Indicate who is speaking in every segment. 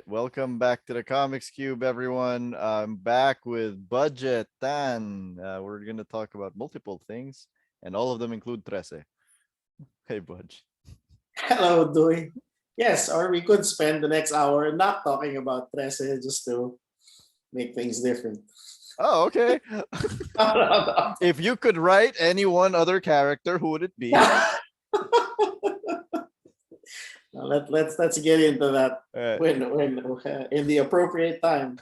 Speaker 1: Welcome back to the Comics Cube, everyone. I'm back with Budjette Tan. We're going to talk about multiple things, and all of them include Trese. Hey, Budj.
Speaker 2: Hello, Duy. Yes, or we could spend the next hour not talking about Trese just to make things different.
Speaker 1: Oh, okay.
Speaker 2: No, no, no.
Speaker 1: If you could write any one other character, who would it be?
Speaker 2: Now let's get into that when in the appropriate time.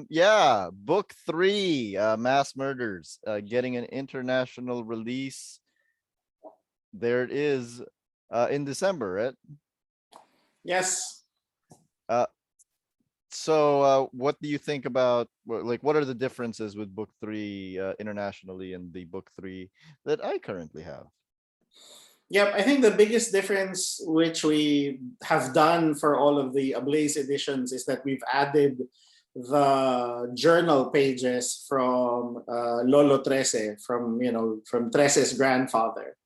Speaker 1: Yeah, book 3, Mass Murders, getting an international release. There it is, in December, right?
Speaker 2: Yes.
Speaker 1: So what do you think about, what are the differences with book 3 internationally and the book 3 that I currently have?
Speaker 2: Yep, I think the biggest difference which we have done for all of the Ablaze editions is that we've added the journal pages from Lolo Trese, from Trese's grandfather.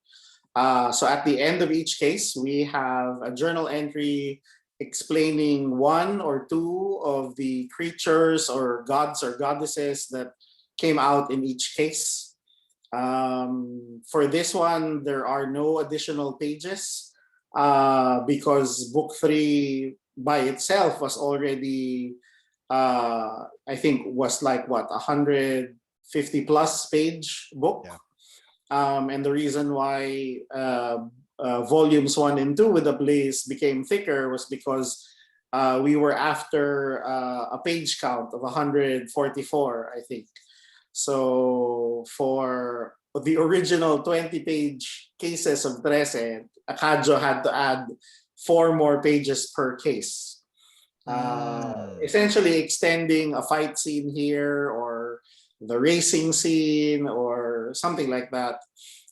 Speaker 2: So at the end of each case, we have a journal entry explaining one or two of the creatures or gods or goddesses that came out in each case. For this one, there are no additional pages because book 3 by itself was already, I think, was like what, 150 plus page book.
Speaker 1: Yeah.
Speaker 2: And the reason why volumes 1 and 2 with the Blaze became thicker was because we were after a page count of 144, I think. So for the original 20-page cases of Trese, Kajo had to add 4 more pages per case. Essentially extending a fight scene here or the racing scene or something like that.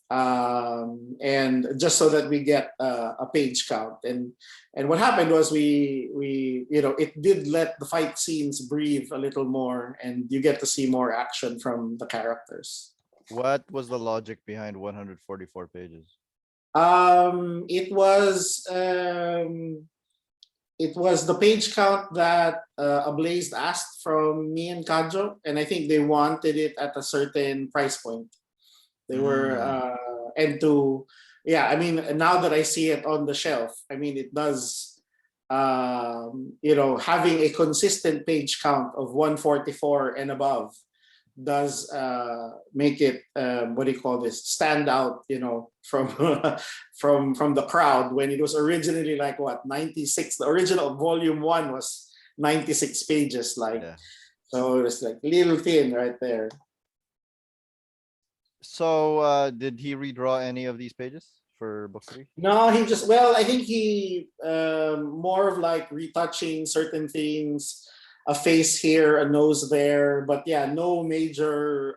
Speaker 2: And just so that we get a page count. And what happened was we it did let the fight scenes breathe a little more and you get to see more action from the characters.
Speaker 1: What was the logic behind 144 pages?
Speaker 2: It was the page count that Ablaze asked from me and Kajo, and I think they wanted it at a certain price point. They were and to I mean, now that I see it on the shelf, I mean it does having a consistent page count of 144 and above does make it what do you call this, stand out, from from the crowd when it was originally like what, 96. The original volume 1 was 96 pages, so it was like little thin right there.
Speaker 1: So did he redraw any of these pages for book 3?
Speaker 2: No, he just, well, I think he more of like retouching certain things, a face here, a nose there, but yeah, no major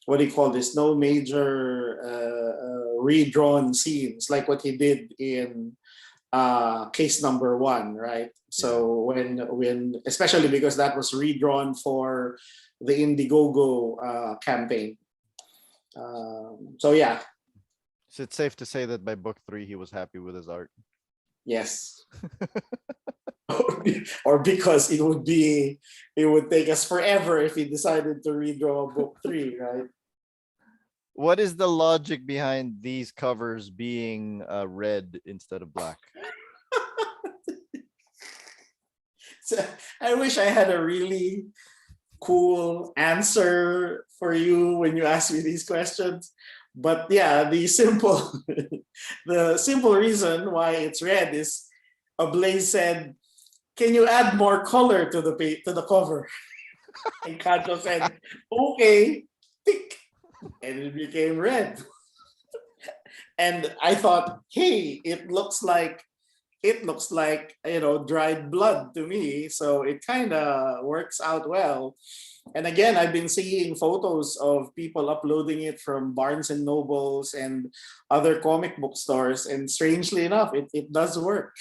Speaker 2: what do you call this? No major redrawn scenes like what he did in case number 1, right? So when especially because that was redrawn for the Indiegogo campaign. So yeah.
Speaker 1: So it's safe to say that by book 3 he was happy with his art.
Speaker 2: Yes. Or because it would take us forever if he decided to redraw book 3, right?
Speaker 1: What is the logic behind these covers being red instead of black?
Speaker 2: So, I wish I had a really cool answer for you when you ask me these questions. But yeah, the simple reason why it's red is Ablaze said, "Can you add more color to the cover?" And Kajo said, "Okay, tick," and it became red. And I thought, hey, it looks like dried blood to me, so it kind of works out well. And again, I've been seeing photos of people uploading it from Barnes and Nobles and other comic book stores, and strangely enough, it does work.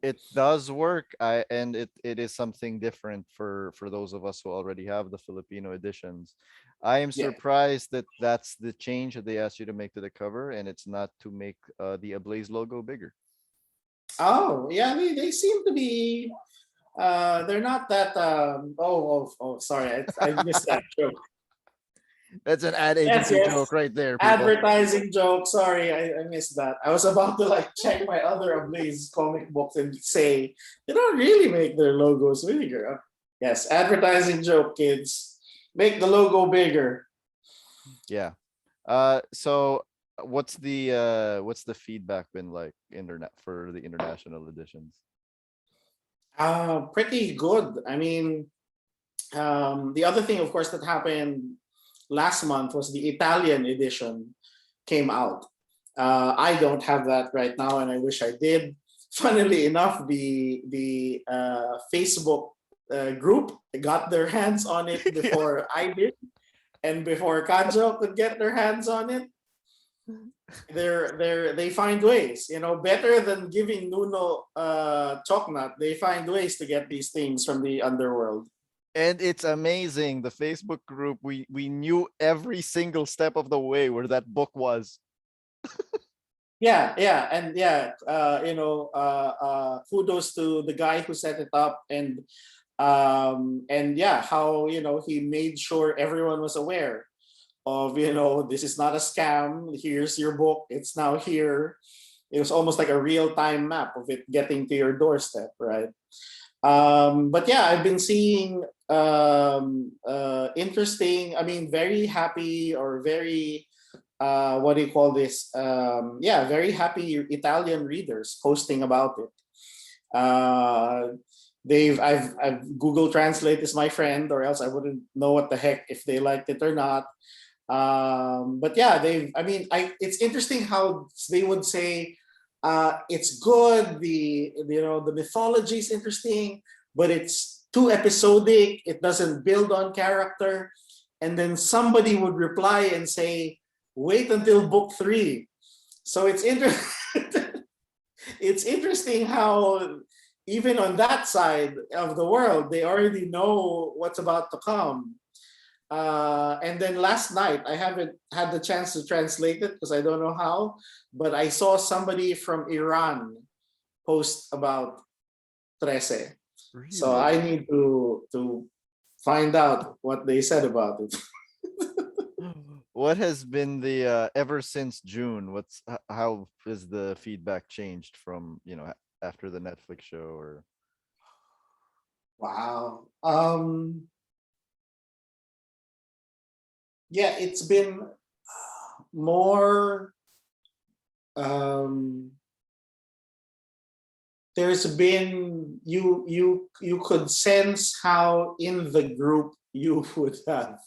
Speaker 1: It does work. And it is something different for those of us who already have the Filipino editions. I am
Speaker 2: Yeah.
Speaker 1: surprised that that's the change that they asked you to make to the cover, and it's not to make the Ablaze logo bigger.
Speaker 2: Oh, yeah, they seem to be they're not that sorry, I missed that joke.
Speaker 1: That's an ad
Speaker 2: Yes,
Speaker 1: agency
Speaker 2: yes.
Speaker 1: joke right there, people.
Speaker 2: Advertising joke. Sorry, I missed that. I was about to like check my other Ablaze comic books and say they don't really make their logos bigger. Yes, advertising joke, kids. Make the logo bigger.
Speaker 1: Yeah. So what's the feedback been like internet for the international editions?
Speaker 2: Pretty good. I mean, the other thing, of course, that happened last month was the Italian edition came out. I don't have that right now, and I wish I did. Funnily enough, the Facebook group got their hands on it
Speaker 1: Yeah.
Speaker 2: before I did, and before Kajo could get their hands on it. They find ways, better than giving Nuno Choknut. They find ways to get these things from the underworld.
Speaker 1: And it's amazing. The Facebook group, we knew every single step of the way where that book was.
Speaker 2: Yeah, and yeah, kudos to the guy who set it up, and yeah, how he made sure everyone was aware of this is not a scam. Here's your book. It's now here. It was almost like a real-time map of it getting to your doorstep, right? But yeah, I've been seeing interesting. I mean, very happy or very what do you call this? Yeah, very happy Italian readers posting about it. I've Google Translate is my friend, or else I wouldn't know what the heck if they liked it or not. But yeah, it's interesting how they would say it's good. The mythology is interesting, but it's too episodic. It doesn't build on character. And then somebody would reply and say, "Wait until book 3." So it's it's interesting how even on that side of the world, they already know what's about to come. And then last night, I haven't had the chance to translate it because I don't know how, but I saw somebody from Iran post about Trese. So
Speaker 1: Really?
Speaker 2: I need to find out what they said about it.
Speaker 1: What has been the ever since June? How has the feedback changed from, after the Netflix show or
Speaker 2: Wow. Yeah, it's been more there's been you could sense how in the group you would have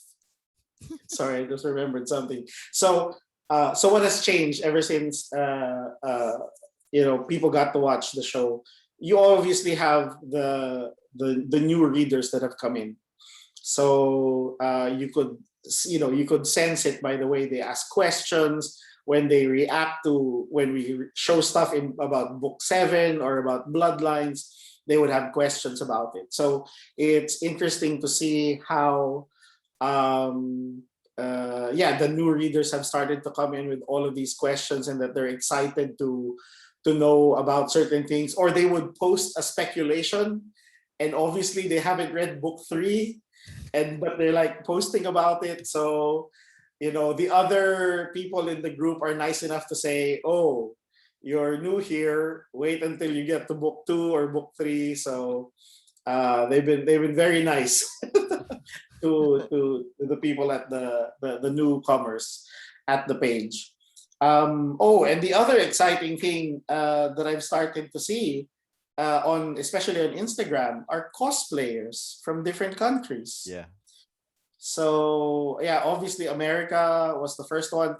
Speaker 2: sorry, I just remembered something. So what has changed ever since people got to watch the show? You obviously have the new readers that have come in. So you could sense it by the way they ask questions, when they react to when we show stuff about book 7 or about bloodlines. They would have questions about it. So it's interesting to see how the new readers have started to come in with all of these questions, and that they're excited to know about certain things, or they would post a speculation, and obviously they haven't read book 3, but they're like posting about it. So the other people in the group are nice enough to say, "Oh, you're new here, wait until you get to book 2 or book 3." So they've been very nice to the people at the newcomers at the page. And the other exciting thing that I've started to see especially on Instagram, are cosplayers from different countries.
Speaker 1: yeah.
Speaker 2: So yeah, obviously America was the first one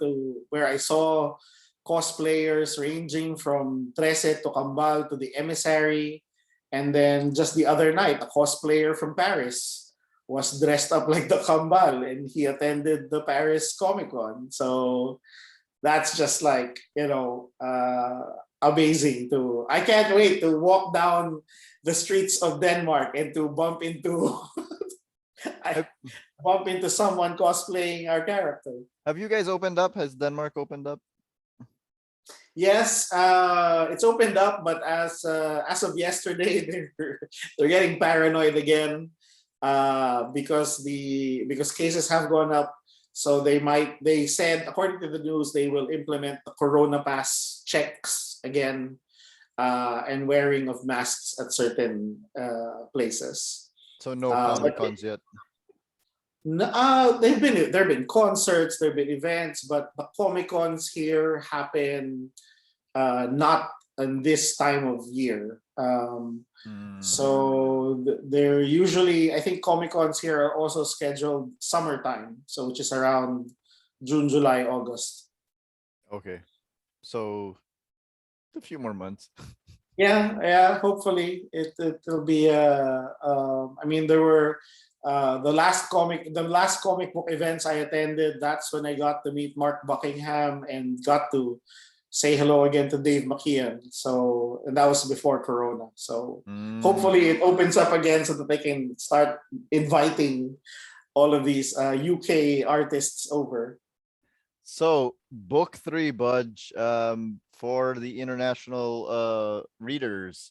Speaker 2: where I saw cosplayers ranging from Trese to Kambal to the Emissary. And then just the other night, a cosplayer from Paris was dressed up like the Kambal, and he attended the Paris Comic Con. So that's just like, amazing I can't wait to walk down the streets of Denmark and to bump into I
Speaker 1: Have,
Speaker 2: bump into someone cosplaying our character.
Speaker 1: have you guys opened up? Has Denmark opened up?
Speaker 2: Yes, it's opened up, but as of yesterday, they're getting paranoid again because cases have gone up. So they said, according to the news, they will implement the Corona Pass checks again, and wearing of masks at certain places.
Speaker 1: So no
Speaker 2: But
Speaker 1: Comic Cons yet.
Speaker 2: there've been concerts, there've been events, but the Comic Cons here happen not in this time of year.
Speaker 1: Mm.
Speaker 2: So they're usually, I think Comic Cons here are also scheduled summertime, so which is around June, July, August.
Speaker 1: Okay. So a few more months.
Speaker 2: Yeah. Hopefully, it'll be. I mean, there were the last comic book events I attended. That's when I got to meet Mark Buckingham and got to say hello again to Dave McKeon. So, and that was before Corona. So
Speaker 1: Mm.
Speaker 2: hopefully it opens up again so that they can start inviting all of these UK artists over.
Speaker 1: So book 3, Budge, for the international readers.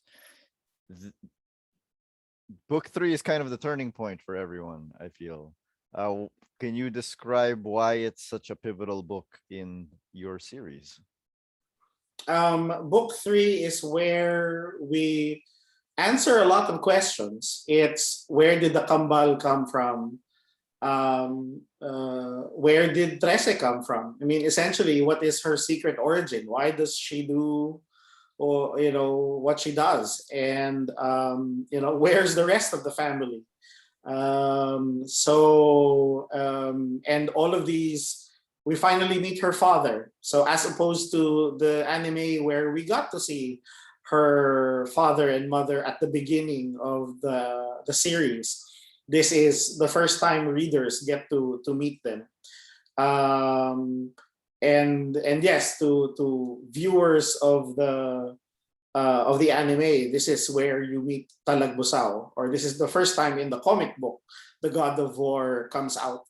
Speaker 1: Book 3 is kind of the turning point for everyone, I feel. Can you describe why it's such a pivotal book in your series?
Speaker 2: Book 3 is where we answer a lot of questions. It's where did the Kambal come from? Where did Trese come from? I mean, essentially, what is her secret origin? Why does she do, or what she does? And where's the rest of the family? And all of these, we finally meet her father. So as opposed to the anime where we got to see her father and mother at the beginning of the series, this is the first time readers get to meet them. And yes, to viewers of the anime, this is where you meet Talagbusao, or this is the first time in the comic book the God of War comes out.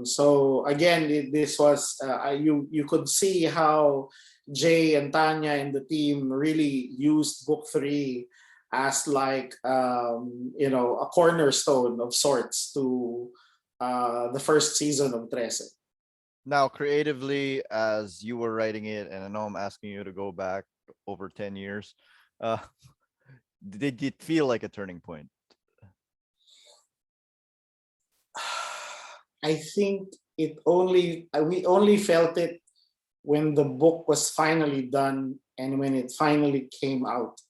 Speaker 2: So again, this was you could see how Jay and Tanya and the team really used book 3 as like a cornerstone of sorts to the first season of Trese.
Speaker 1: Now, creatively, as you were writing it, and I know I'm asking you to go back over 10 years, uh, did it feel like a turning point?
Speaker 2: I think we only felt it when the book was finally done and when it finally came out.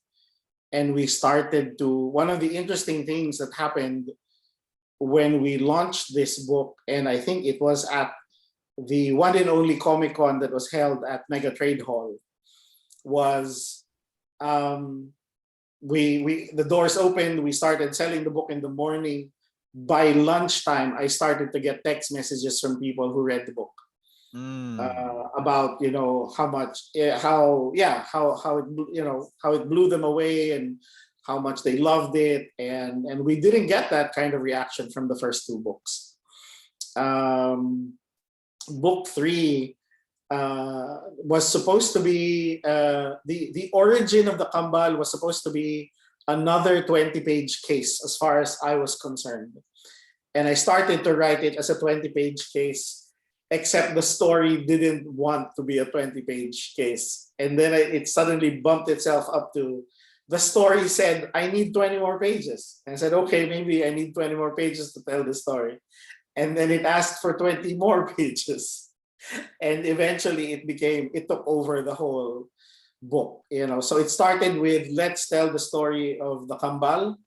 Speaker 2: And we started to, one of the interesting things that happened when we launched this book, and I think it was at the one and only Comic Con that was held at Mega Trade Hall, was the doors opened, we started selling the book in the morning. By lunchtime, I started to get text messages from people who read the book. About how much how it blew them away and how much they loved it, and we didn't get that kind of reaction from the first 2 books. Book 3 was supposed to be the origin of the Kambal was supposed to be another 20-page case as far as I was concerned, and I started to write it as a 20-page case. Except the story didn't want to be a 20-page case. And then it suddenly bumped itself up to, the story said, I need 20 more pages. And I said, okay, maybe I need 20 more pages to tell the story. And then it asked for 20 more pages. And eventually it took over the whole book. So it started with, let's tell the story of the Kambal.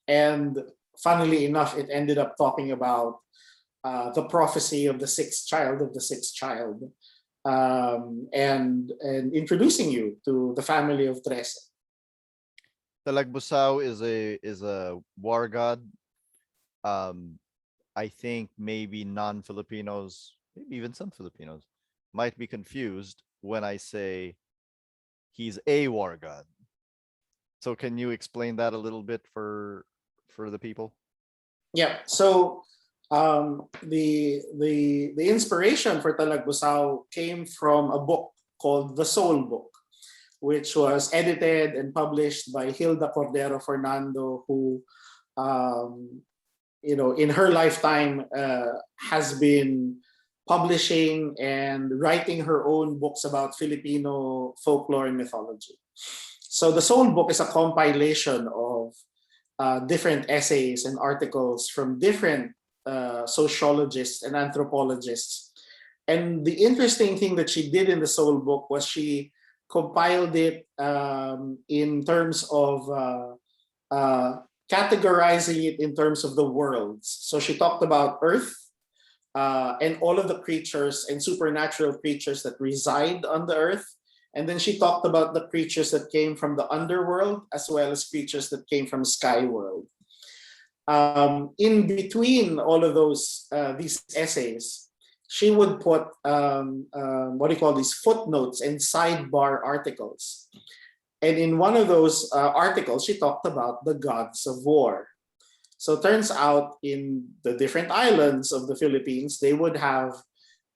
Speaker 2: And funnily enough, it ended up talking about the prophecy of the 6th child of the 6th child, and introducing you to the family of Trese.
Speaker 1: Talagbusao is a war god. I think maybe non-Filipinos, maybe even some Filipinos, might be confused when I say he's a war god. So can you explain that a little bit for the people?
Speaker 2: Yeah. So the inspiration for Talagbusaw came from a book called The Soul Book, which was edited and published by Hilda Cordero Fernando, who um, in her lifetime has been publishing and writing her own books about Filipino folklore and mythology. So the Soul Book is a compilation of different essays and articles from different sociologists and anthropologists. And the interesting thing that she did in the Soul Book was she compiled it in terms of uh, categorizing it in terms of the worlds. So she talked about Earth and all of the creatures and supernatural creatures that reside on the Earth. And then she talked about the creatures that came from the underworld as well as creatures that came from sky world. In between all of these essays, she would put what do you call these footnotes and sidebar articles. And in one of those articles, she talked about the gods of war. So it turns out in the different islands of the Philippines, they would have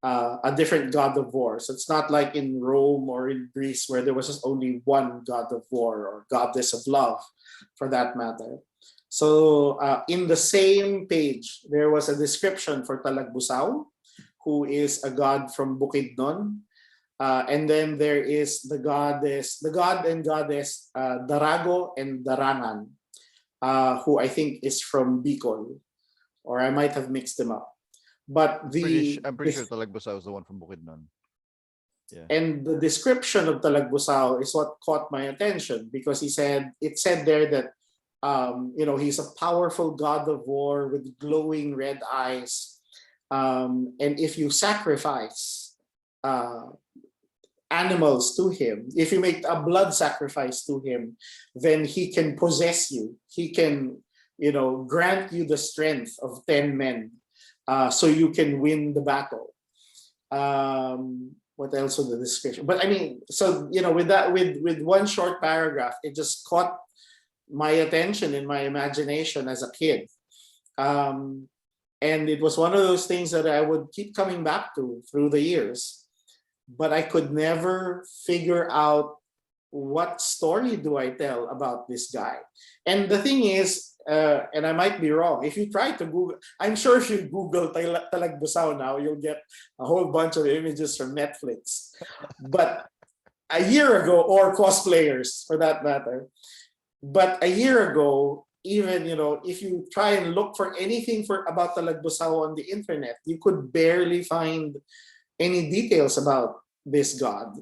Speaker 2: a different god of war. So it's not like in Rome or in Greece where there was just only one god of war or goddess of love, for that matter. So in the same page, there was a description for Talagbusaw, who is a god from Bukidnon. And then there is the god and goddess Darago and Darangan, who I think is from Bicol, or I might have mixed them up. But
Speaker 1: I'm pretty sure Talagbusaw was the one from Bukidnon. Yeah.
Speaker 2: and the description of Talagbusaw is what caught my attention because it said there that he's a powerful god of war with glowing red eyes, and if you sacrifice uh, animals to him, if you make a blood sacrifice to him, then he can possess you. He can, grant you the strength of 10 men, so you can win the battle. What else was the description? But I mean, so with that, with one short paragraph, it just caught my attention in my imagination as a kid. And it was one of those things that I would keep coming back to through the years, but I could never figure out what story do I tell about this guy. And the thing is, and I might be wrong, if you try to Google, I'm sure if you Google Talagbusaw now, you'll get a whole bunch of images from Netflix. But a year ago, or cosplayers for that matter, but a year ago, even if you try and look for anything about Talagbusaw on the internet, you could barely find any details about this god.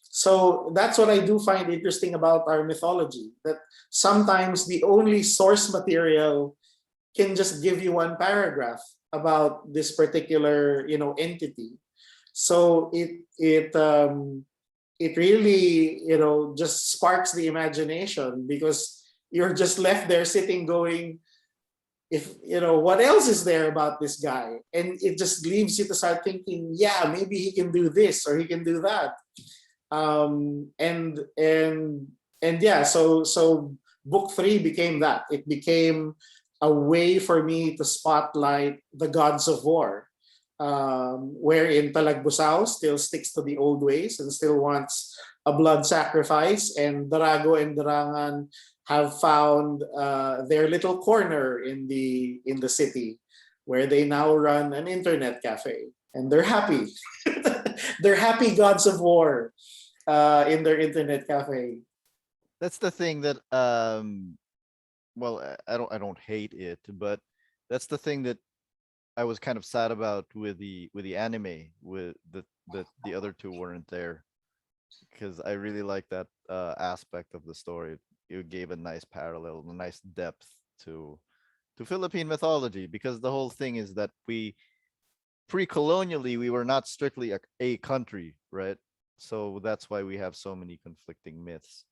Speaker 2: So that's what I do find interesting about our mythology, that sometimes the only source material can just give you one paragraph about this particular entity. So it really just sparks the imagination because you're just left there sitting going, if what else is there about this guy, and it just leaves you to start thinking, yeah, maybe he can do this or he can do that. And yeah, so book 3 became that. It became a way for me to spotlight the gods of war, wherein Talagbusaw still sticks to the old ways and still wants a blood sacrifice, and Darago and Darangan have found their little corner in the city, where they now run an internet cafe, and they're happy. They're happy gods of war in their internet cafe.
Speaker 1: That's the thing that well, I don't hate it, but that's the thing that I was kind of sad about with the anime, with the other two weren't there, because I really like that aspect of the story. It gave a nice parallel, a nice depth to Philippine mythology, because the whole thing is that we pre-colonially we were not strictly a country, right? So that's why we have so many conflicting myths.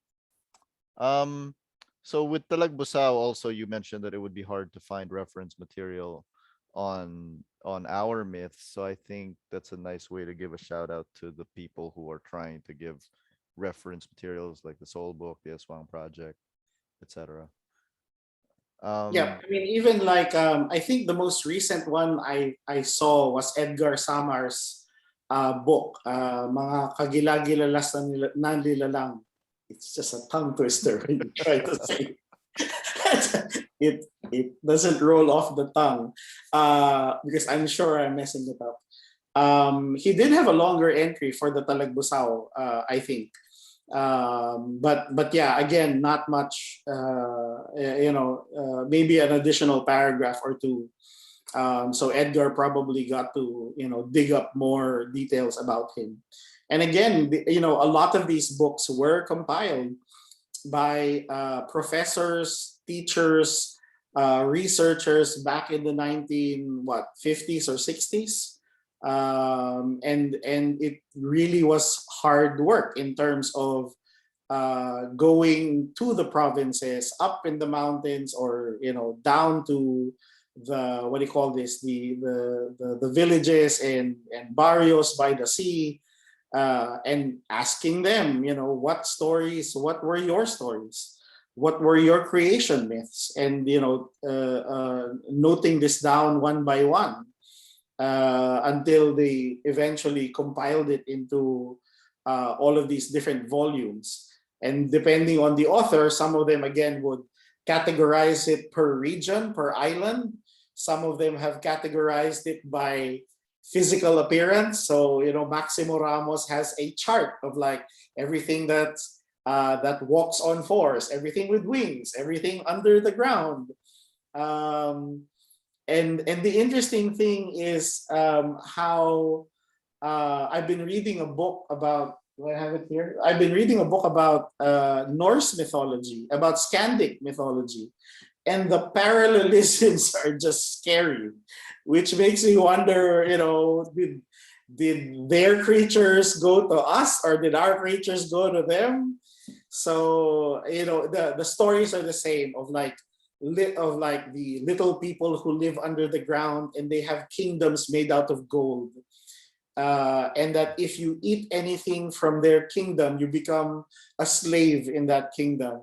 Speaker 1: Um, so with Talagbusaw, also you mentioned that it would be hard to find reference material on our myths. So I think that's a nice way to give a shout out to the people who are trying to give reference materials like the Soul Book, the Aswang Project, etc.
Speaker 2: Yeah, I mean, even like I think the most recent one I saw was Edgar Samar's book, mga kagilagilalas na nilalang. It's just a tongue twister when you try to say it doesn't roll off the tongue because I'm sure I'm messing it up. He did have a longer entry for the Talagbusaw, I think. But yeah, again, not much. Maybe an additional paragraph or two. So Edgar probably got to dig up more details about him. And again, a lot of these books were compiled by professors, teachers, researchers back in the 50s or 60s. And it really was hard work in terms of going to the provinces, up in the mountains, or down to the what do you call this, the villages and barrios by the sea, and asking them, what were your stories, what were your creation myths, and noting this down one by one, until they eventually compiled it into all of these different volumes. And depending on the author, some of them again would categorize it per region, per island. Some of them have categorized it by physical appearance. So Maximo Ramos has a chart of like everything that walks on fours, everything with wings, everything under the ground. And the interesting thing is how I've been reading a book about. Do I have it here? I've been reading a book about Norse mythology, about Scandic mythology, and the parallelisms are just scary, which makes me wonder. Did their creatures go to us, or did our creatures go to them? So the stories are the same of like the little people who live under the ground, and they have kingdoms made out of gold, and that if you eat anything from their kingdom, you become a slave in that kingdom.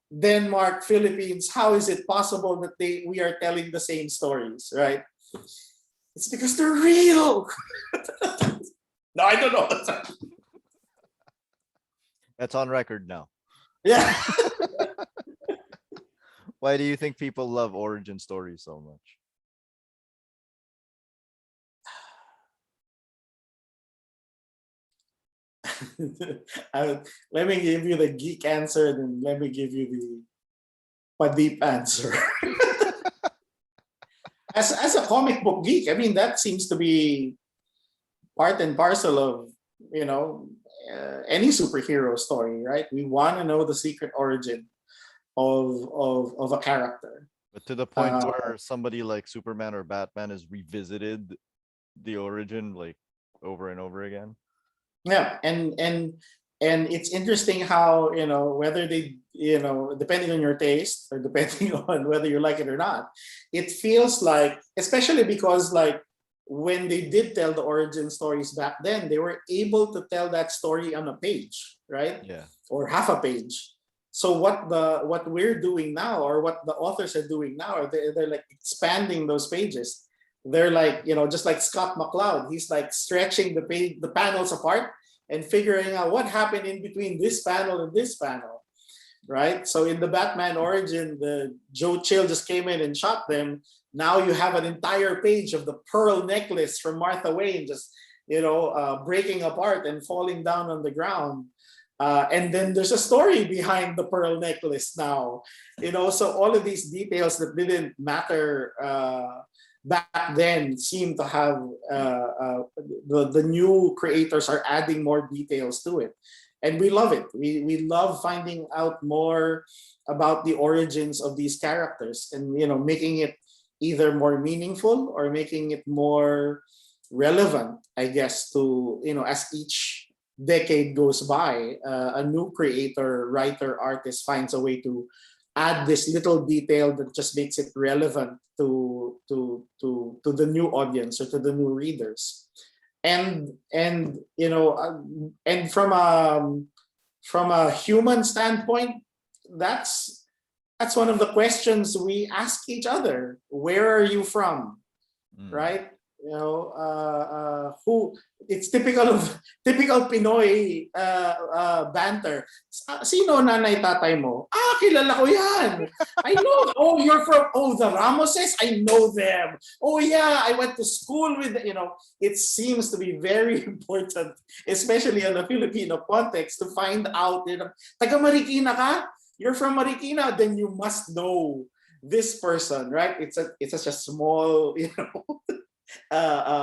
Speaker 2: Denmark, Philippines, how is it possible that we are telling the same stories, right? It's because they're real. No, I don't know.
Speaker 1: That's on record now.
Speaker 2: Yeah.
Speaker 1: Why do you think people love origin stories so much?
Speaker 2: Let me give you the geek answer, and then let me give you the pa-deep answer. As a comic book geek, I mean, that seems to be part and parcel of any superhero story, right? We want to know the secret origin of a character.
Speaker 1: But to the point where somebody like Superman or Batman has revisited the origin like over and over again.
Speaker 2: Yeah, and it's interesting how whether they depending on your taste, or depending on whether you like it or not, it feels like, especially because like when they did tell the origin stories back then, they were able to tell that story on a page, right?
Speaker 1: Yeah.
Speaker 2: Or half a page. So what we're doing now, or what the authors are doing now, are they're like expanding those pages. They're like, just like Scott McCloud, he's like stretching the panels apart and figuring out what happened in between this panel and this panel, right? So in the Batman origin, the Joe Chill just came in and shot them. Now you have an entire page of the pearl necklace from Martha Wayne just, breaking apart and falling down on the ground. And then there's a story behind the pearl necklace now, so all of these details that didn't matter back then seem to have the new creators are adding more details to it, and we love it. We love finding out more about the origins of these characters, and making it either more meaningful or making it more relevant, I guess, to as each decade goes by, a new creator, writer, artist finds a way to add this little detail that just makes it relevant to the new audience, or to the new readers. And from a human standpoint, that's that's one of the questions we ask each other. Where are you from? Right? You know, who? It's typical Pinoy banter. Sino nanay tatay mo? Kilala ko yan. I know. Oh, you're from. Oh, the Ramoses. I know them. Oh yeah, I went to school with. You know, it seems to be very important, especially in a Filipino context, to find out. You know, taga Marikina ka? You're from Marikina, then you must know this person, right? It's such a small, you know,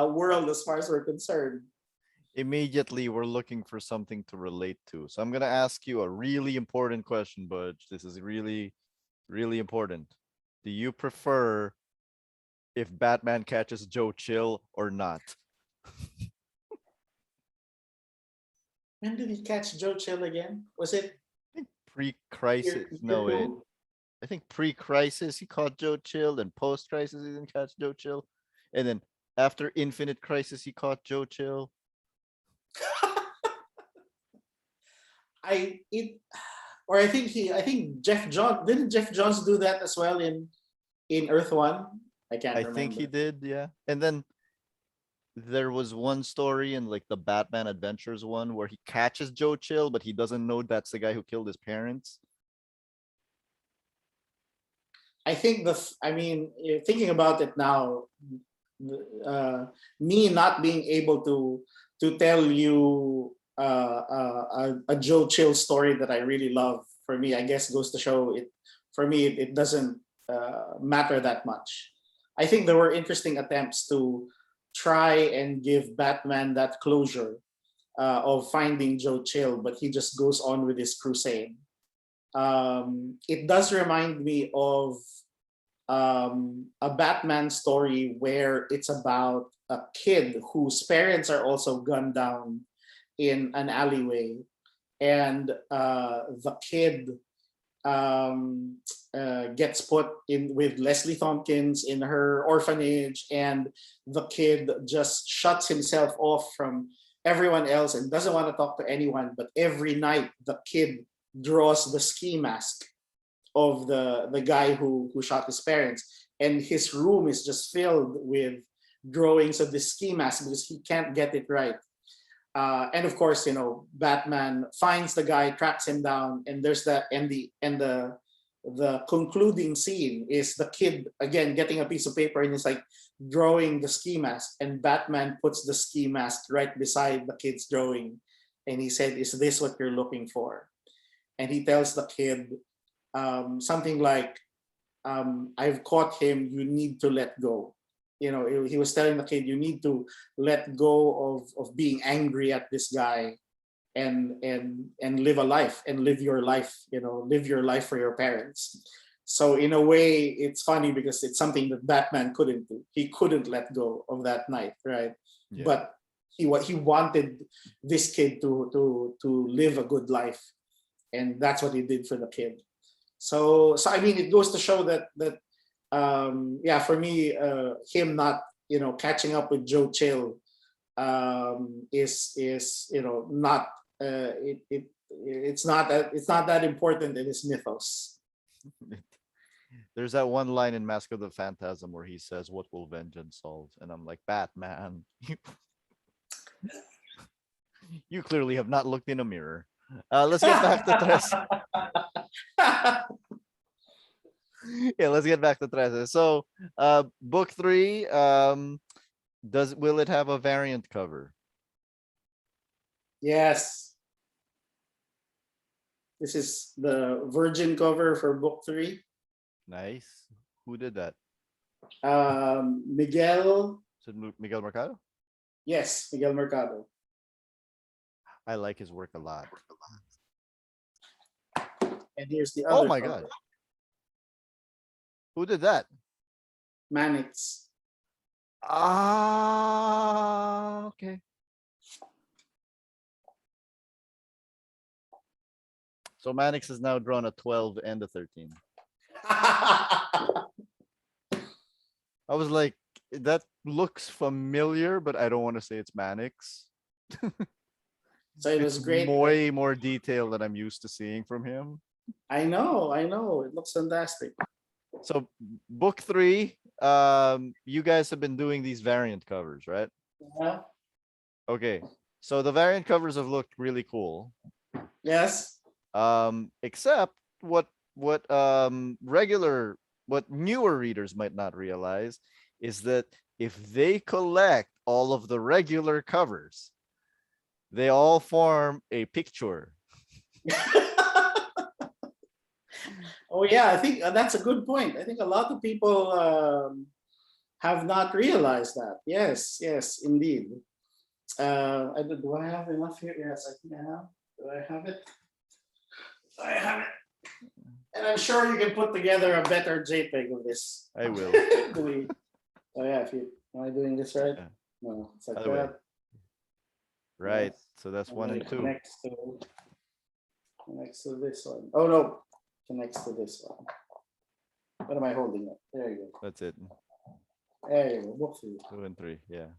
Speaker 2: world as far as we're concerned.
Speaker 1: Immediately, we're looking for something to relate to. So I'm gonna ask you a really important question, Budge. This is really, really important. Do you prefer if Batman catches Joe Chill or not?
Speaker 2: When did he catch Joe Chill again? Was it
Speaker 1: I think pre-crisis. No, wait.
Speaker 2: two?
Speaker 1: I think pre-crisis he caught Joe Chill, and post-crisis he didn't catch Joe Chill, and then after Infinite Crisis he caught Joe Chill.
Speaker 2: I think Jeff John didn't Jeff Johns do that as well in Earth One? I can't
Speaker 1: I
Speaker 2: remember.
Speaker 1: think he did, yeah. And then there was one story in like the Batman Adventures one where he catches Joe Chill, but he doesn't know that's the guy who killed his parents.
Speaker 2: I think thinking about it now, me not being able to tell you a Joe Chill story that I really love, for me, I guess goes to show it. For me, it doesn't matter that much. I think there were interesting attempts to try and give Batman that closure of finding Joe Chill, but he just goes on with his crusade. It does remind me of a Batman story where it's about a kid whose parents are also gunned down in an alleyway, and the kid gets put in with Leslie Tompkins in her orphanage, and the kid just shuts himself off from everyone else and doesn't want to talk to anyone. But every night the kid draws the ski mask of the guy who shot his parents, and his room is just filled with drawings of the ski mask because he can't get it right. And of course, you know, Batman finds the guy, tracks him down, and there's the concluding scene is the kid again getting a piece of paper and it's like drawing the ski mask, and Batman puts the ski mask right beside the kid's drawing, and he said, "Is this what you're looking for?" And he tells the kid something like, "I've caught him. You need to let go." You know, he was telling the kid, "You need to let go of being angry at this guy, and live a life and live your life. You know, live your life for your parents." So in a way, it's funny because it's something that Batman couldn't do. He couldn't let go of that night, right?
Speaker 1: Yeah.
Speaker 2: But he wanted this kid to live a good life, and that's what he did for the kid. So I mean, it goes to show that yeah, for me, him not, you know, catching up with Joe Chill is you know, not it's not that important in his mythos.
Speaker 1: There's that one line in Mask of the Phantasm where he says, "What will vengeance solve?" And I'm like, Batman, you clearly have not looked in a mirror. Let's get back to Trese. Yeah, let's get back to Trese. So, book 3, will it have a variant cover?
Speaker 2: Yes. This is the virgin cover for book 3.
Speaker 1: Nice. Who did that?
Speaker 2: Miguel.
Speaker 1: Is it Miguel Mercado?
Speaker 2: Yes, Miguel Mercado.
Speaker 1: I like his work a lot.
Speaker 2: And here's the other.
Speaker 1: Oh my God. Who did that?
Speaker 2: Manix.
Speaker 1: Ah, okay. So Manix has now drawn a 12 and a 13. I was like, that looks familiar, but I don't want to say it's Manix.
Speaker 2: So it was
Speaker 1: It's
Speaker 2: great.
Speaker 1: way more detail than I'm used to seeing from him.
Speaker 2: I know. It looks fantastic.
Speaker 1: So book 3, you guys have been doing these variant covers, right?
Speaker 2: Yeah.
Speaker 1: Okay. So the variant covers have looked really cool.
Speaker 2: Yes.
Speaker 1: Except what newer readers might not realize is that if they collect all of the regular covers, they all form a picture.
Speaker 2: Oh yeah, I think that's a good point. I think a lot of people have not realized that. Yes, indeed. Do I have enough here? Yes, I think I have. Do I have it? I have it. And I'm sure you can put together a better JPEG of this.
Speaker 1: I will.
Speaker 2: Oh yeah, am I doing this right?
Speaker 1: Yeah.
Speaker 2: No, it's like
Speaker 1: Other way.
Speaker 2: that.
Speaker 1: Right. So that's
Speaker 2: And
Speaker 1: 1
Speaker 2: then
Speaker 1: and 2.
Speaker 2: connects to this one. Oh no, connects to this one. What am I holding up? There you go.
Speaker 1: That's it.
Speaker 2: There you go. Book 3.
Speaker 1: 2 and 3. Yeah.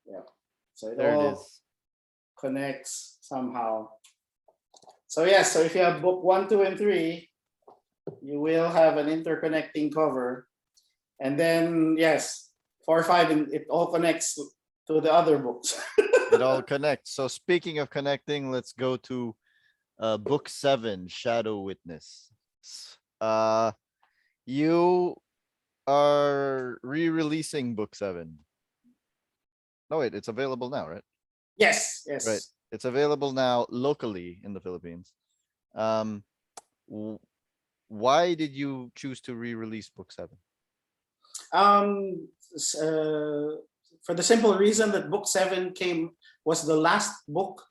Speaker 2: Yeah. So it
Speaker 1: There it
Speaker 2: all
Speaker 1: is.
Speaker 2: connects somehow. So yes, so if you have book 1, 2, and 3, you will have an interconnecting cover. And then yes, 4, 5, and it all connects to the other books.
Speaker 1: It all connects. So speaking of connecting, let's go to book 7, Shadow Witness. You are re-releasing book 7. No, wait, it's available now, right?
Speaker 2: Yes.
Speaker 1: Right. It's available now locally in the Philippines. Why did you choose to re-release book 7?
Speaker 2: For the simple reason that book 7 was the last book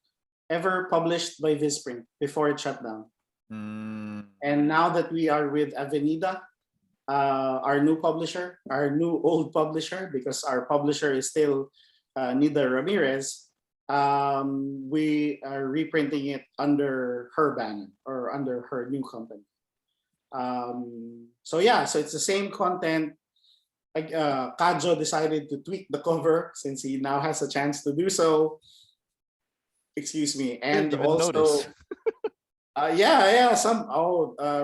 Speaker 2: ever published by Visprint before it shut down. And now that we are with Avenida, our new old publisher, because our publisher is still Nida Ramirez, we are reprinting it under her banner or under her new company. So it's the same content. Kajo decided to tweak the cover since he now has a chance to do so. Excuse me, and
Speaker 1: Didn't even
Speaker 2: also,
Speaker 1: notice.
Speaker 2: some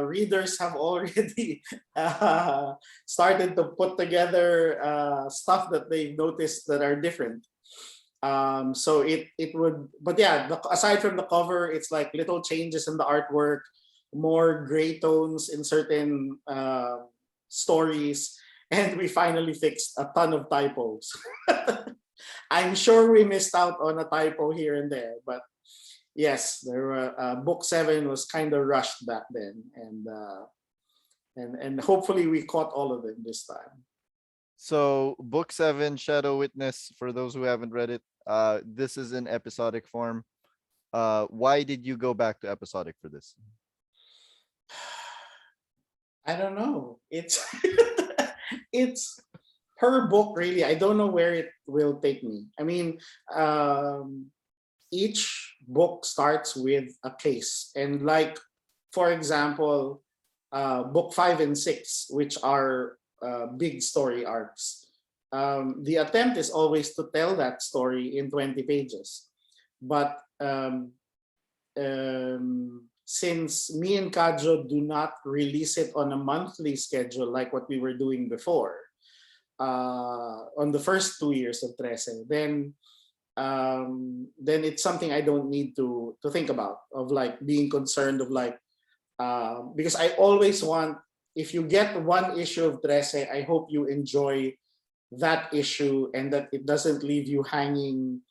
Speaker 2: readers have already started to put together stuff that they've noticed that are different. So it would, but yeah, aside from the cover, it's like little changes in the artwork, more gray tones in certain stories, and we finally fixed a ton of typos. I'm sure we missed out on a typo here and there, but yes, there were book 7 was kind of rushed back then, and hopefully we caught all of them this time.
Speaker 1: So book 7, Shadow Witness, for those who haven't read it, this is in episodic form. Why did you go back to episodic for this?
Speaker 2: I don't know. It's it's per book, really. I don't know where it will take me. I mean, each book starts with a case, and like, for example, book 5 and 6, which are big story arcs. The attempt is always to tell that story in 20 pages, but since me and Kajo do not release it on a monthly schedule like what we were doing before, on the first 2 years of Trese, then it's something I don't need to think about, of like being concerned of like, because I always want, if you get one issue of Trese, I hope you enjoy that issue and that it doesn't leave you hanging,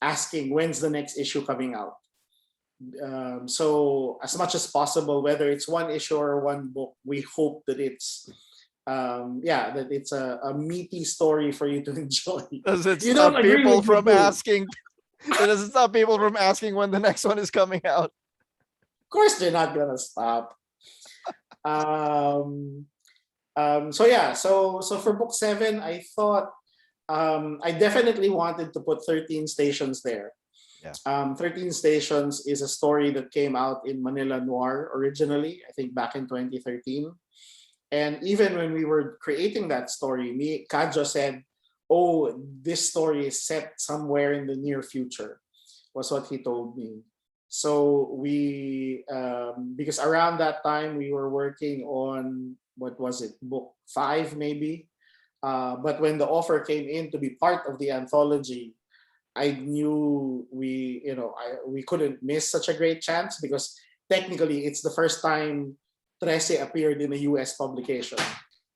Speaker 2: asking when's the next issue coming out. So as much as possible, whether it's one issue or one book, we hope that it's that it's a meaty story for you to enjoy.
Speaker 1: Does it
Speaker 2: You
Speaker 1: stop
Speaker 2: don't agree
Speaker 1: people
Speaker 2: with me,
Speaker 1: from
Speaker 2: do you?
Speaker 1: asking? It doesn't stop people from asking when the next one is coming out.
Speaker 2: Of course, they're not gonna stop. So for book 7, I thought I definitely wanted to put 13 Stations there.
Speaker 1: Yeah.
Speaker 2: 13 Stations is a story that came out in Manila Noir originally, I think back in 2013. And even when we were creating that story, Kajo said, "Oh, this story is set somewhere in the near future," was what he told me. So we, because around that time we were working on, what was it, book 5 maybe. But when the offer came in to be part of the anthology, I knew we couldn't miss such a great chance, because technically it's the first time Trese appeared in a US publication.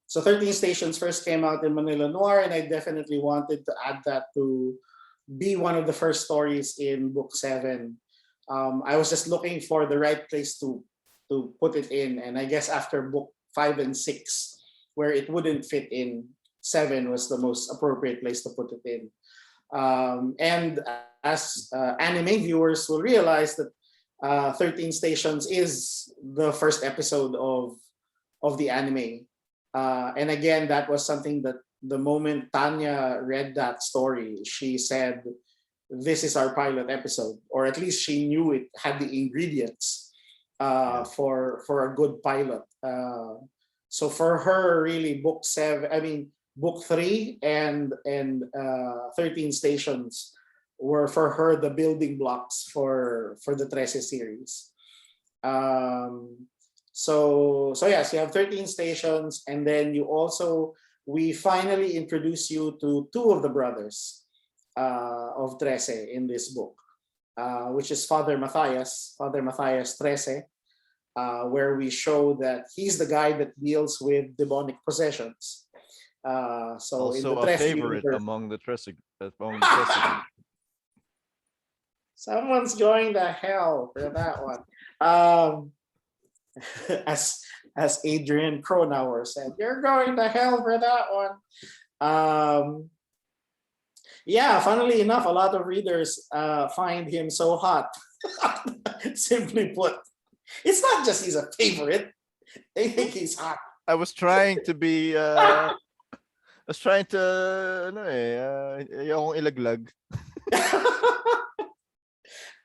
Speaker 2: So 13 Stations first came out in Manila Noir, and I definitely wanted to add that to be one of the first stories in book 7. I was just looking for the right place to put it in, and I guess after book 5 and 6, where it wouldn't fit in, 7 was the most appropriate place to put it in. And as anime viewers will realize that 13 Stations is the first episode of the anime. And again, that was something that the moment Tanya read that story, she said, this is our pilot episode, or at least she knew it had the ingredients for a good pilot. So for her, really, book 3 and 13 Stations were for her the building blocks for the Trese series. So yes, you have 13 Stations, and then we finally introduce you to 2 of the brothers of Trese in this book, which is Father Matthias Trese, where we show that he's the guy that deals with demonic possessions. So in the
Speaker 1: Also a
Speaker 2: Trese
Speaker 1: favorite
Speaker 2: universe,
Speaker 1: among the Trese group.
Speaker 2: someone's going to hell for that one. As Adrian Cronauer said, you're going to hell for that one. Yeah, funnily enough, a lot of readers find him so hot. Simply put, it's not just he's a favorite; they think he's hot.
Speaker 1: I was trying to be ano yung ilaglag.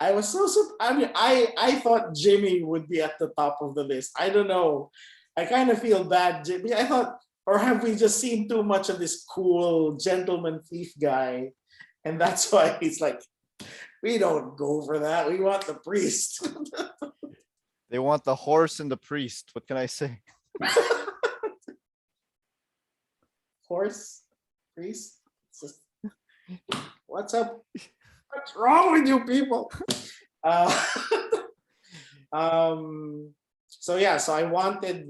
Speaker 2: I was so I mean, I thought Jimmy would be at the top of the list. I don't know. I kind of feel bad, Jimmy. I thought, or have we just seen too much of this cool gentleman thief guy? And that's why he's like, we don't go for that. We want the priest.
Speaker 1: They want the horse and the priest. What can I say?
Speaker 2: Horse, priest. What's up? What's wrong with you people? So yeah, so I wanted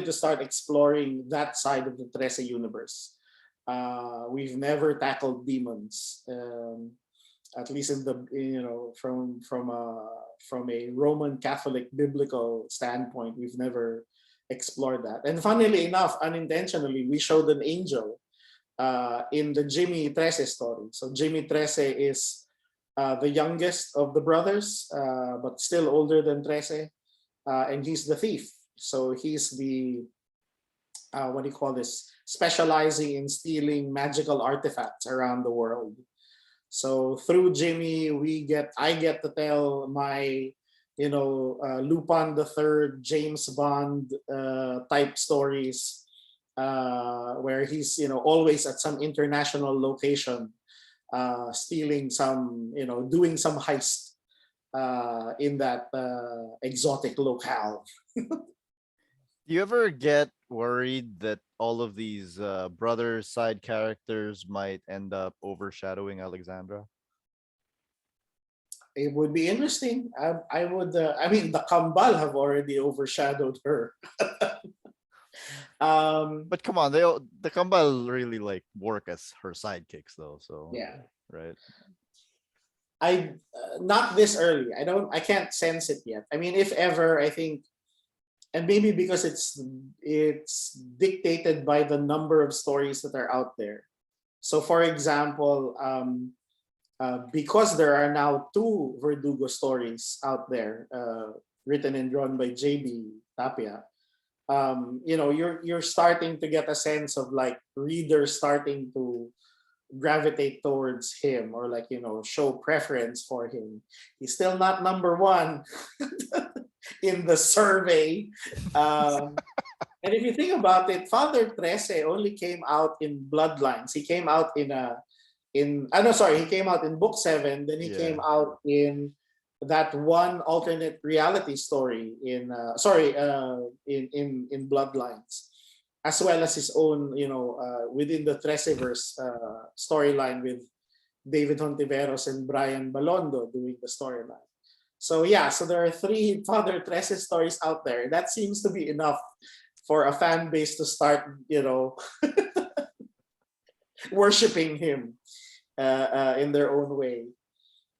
Speaker 2: to start exploring that side of the Trese universe. We've never tackled demons, at least in the from a Roman Catholic biblical standpoint. We've never explored that. And funnily enough, unintentionally, we showed an angel in the Jimmy Trese story. So Jimmy Trese is the youngest of the brothers, but still older than Trese, and he's the thief. So he's the what do you call this? Specializing in stealing magical artifacts around the world. So through Jimmy, I get to tell my Lupin the Third, James Bond type stories, where he's always at some international location, stealing some, doing some heist in that exotic locale.
Speaker 1: Do you ever get worried that all of these brother side characters might end up overshadowing Alexandra?
Speaker 2: It would be interesting. I would. I mean, the Kambal have already overshadowed her.
Speaker 1: But come on, the Kambal really like work as her sidekicks though. So
Speaker 2: Yeah.
Speaker 1: right.
Speaker 2: I not this early. I can't sense it yet. I mean, if ever, I think, and maybe because it's dictated by the number of stories that are out there. So, for example, because there are now 2 Verdugo stories out there, written and drawn by JB Tapia, you're starting to get a sense of like readers starting to gravitate towards him, or like show preference for him. He's still not number 1 in the survey. And if you think about it, Father Trese only came out in Bloodlines. He came out he came out in book 7, then he came out in that one alternate reality story in in Bloodlines, as well as his own, within the Treseverse storyline with David Hontiveros and Brian Balondo doing the storyline. So yeah, so there are 3 Father Trese stories out there. That seems to be enough for a fan base to start, worshiping him in their own way.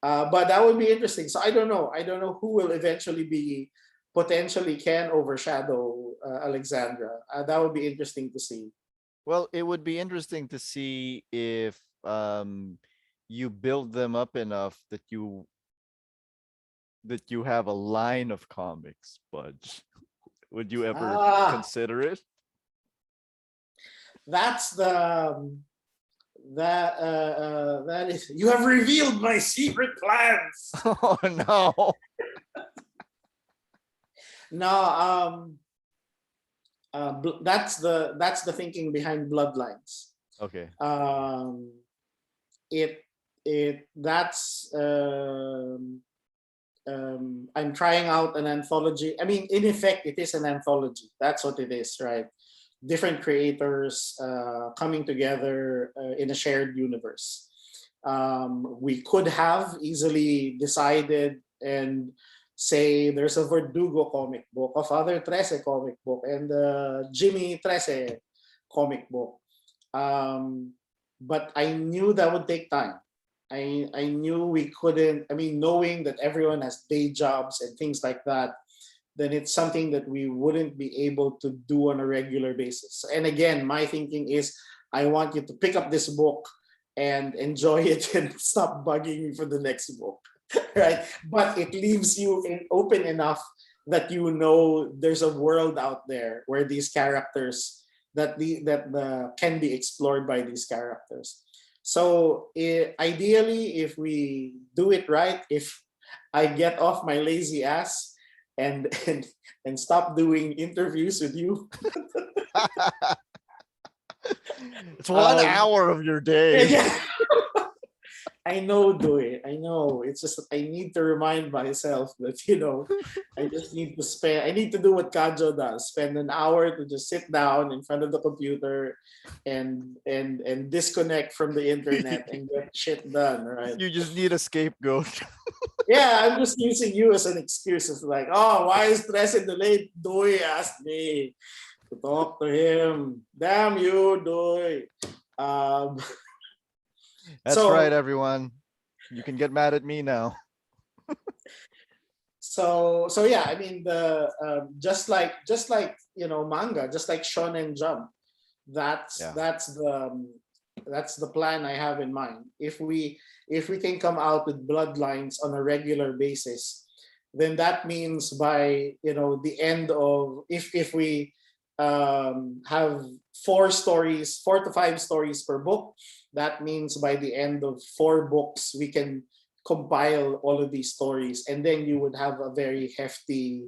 Speaker 2: But that would be interesting. So I don't know. I don't know who will eventually be potentially can overshadow Alexandra. That would be interesting to see.
Speaker 1: Well, it would be interesting to see if you build them up enough that you have a line of comics, Budge. Would you ever consider it?
Speaker 2: That's that is, you have revealed my secret plans.
Speaker 1: Oh no.
Speaker 2: No, that's the thinking behind Bloodlines.
Speaker 1: Okay.
Speaker 2: I'm trying out an anthology. I mean, in effect, it is an anthology. That's what it is, right? Different creators coming together in a shared universe. We could have easily decided and say there's a Verdugo comic book, a Father Trese comic book, and Jimmy Trese comic book. But I knew that would take time. I knew we couldn't, knowing that everyone has day jobs and things like that, then it's something that we wouldn't be able to do on a regular basis. And again, my thinking is I want you to pick up this book and enjoy it and stop bugging me for the next book, right? But it leaves you open enough that there's a world out there where these characters can be explored by these characters. So ideally, if we do it right, if I get off my lazy ass and stop doing interviews with you.
Speaker 1: It's 1 hour of your day.
Speaker 2: Yeah. I know, Duy. I know. It's just I need to remind myself that I just need to I need to do what Kajo does. Spend an hour to just sit down in front of the computer and disconnect from the internet and get shit done, right?
Speaker 1: You just need a scapegoat.
Speaker 2: Yeah, I'm just using you as an excuse. It's like, oh, why is Trese delayed? Duy asked me to talk to him. Damn you, Duy.
Speaker 1: That's right, everyone. You can get mad at me now.
Speaker 2: So yeah, the just like manga, just like Shonen Jump. That's the plan I have in mind. If we can come out with Bloodlines on a regular basis, then that means by the end of if we have 4 to 5 stories per book, that means by the end of 4 books we can compile all of these stories, and then you would have a very hefty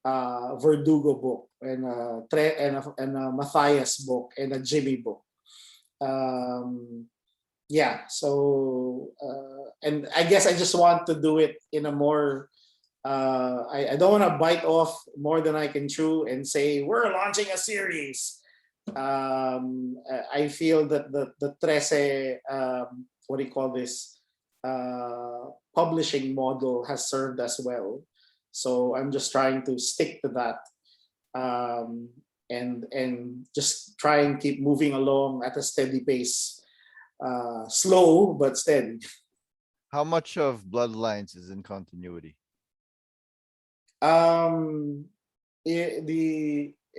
Speaker 2: Verdugo book and a Matthias book and a Jimmy book. So and I guess I just want to do it in a more I don't want to bite off more than I can chew and say we're launching a series. I feel that the Trese publishing model has served us well. So I'm just trying to stick to that and just try and keep moving along at a steady pace. Slow but steady.
Speaker 1: How much of Bloodlines is in continuity?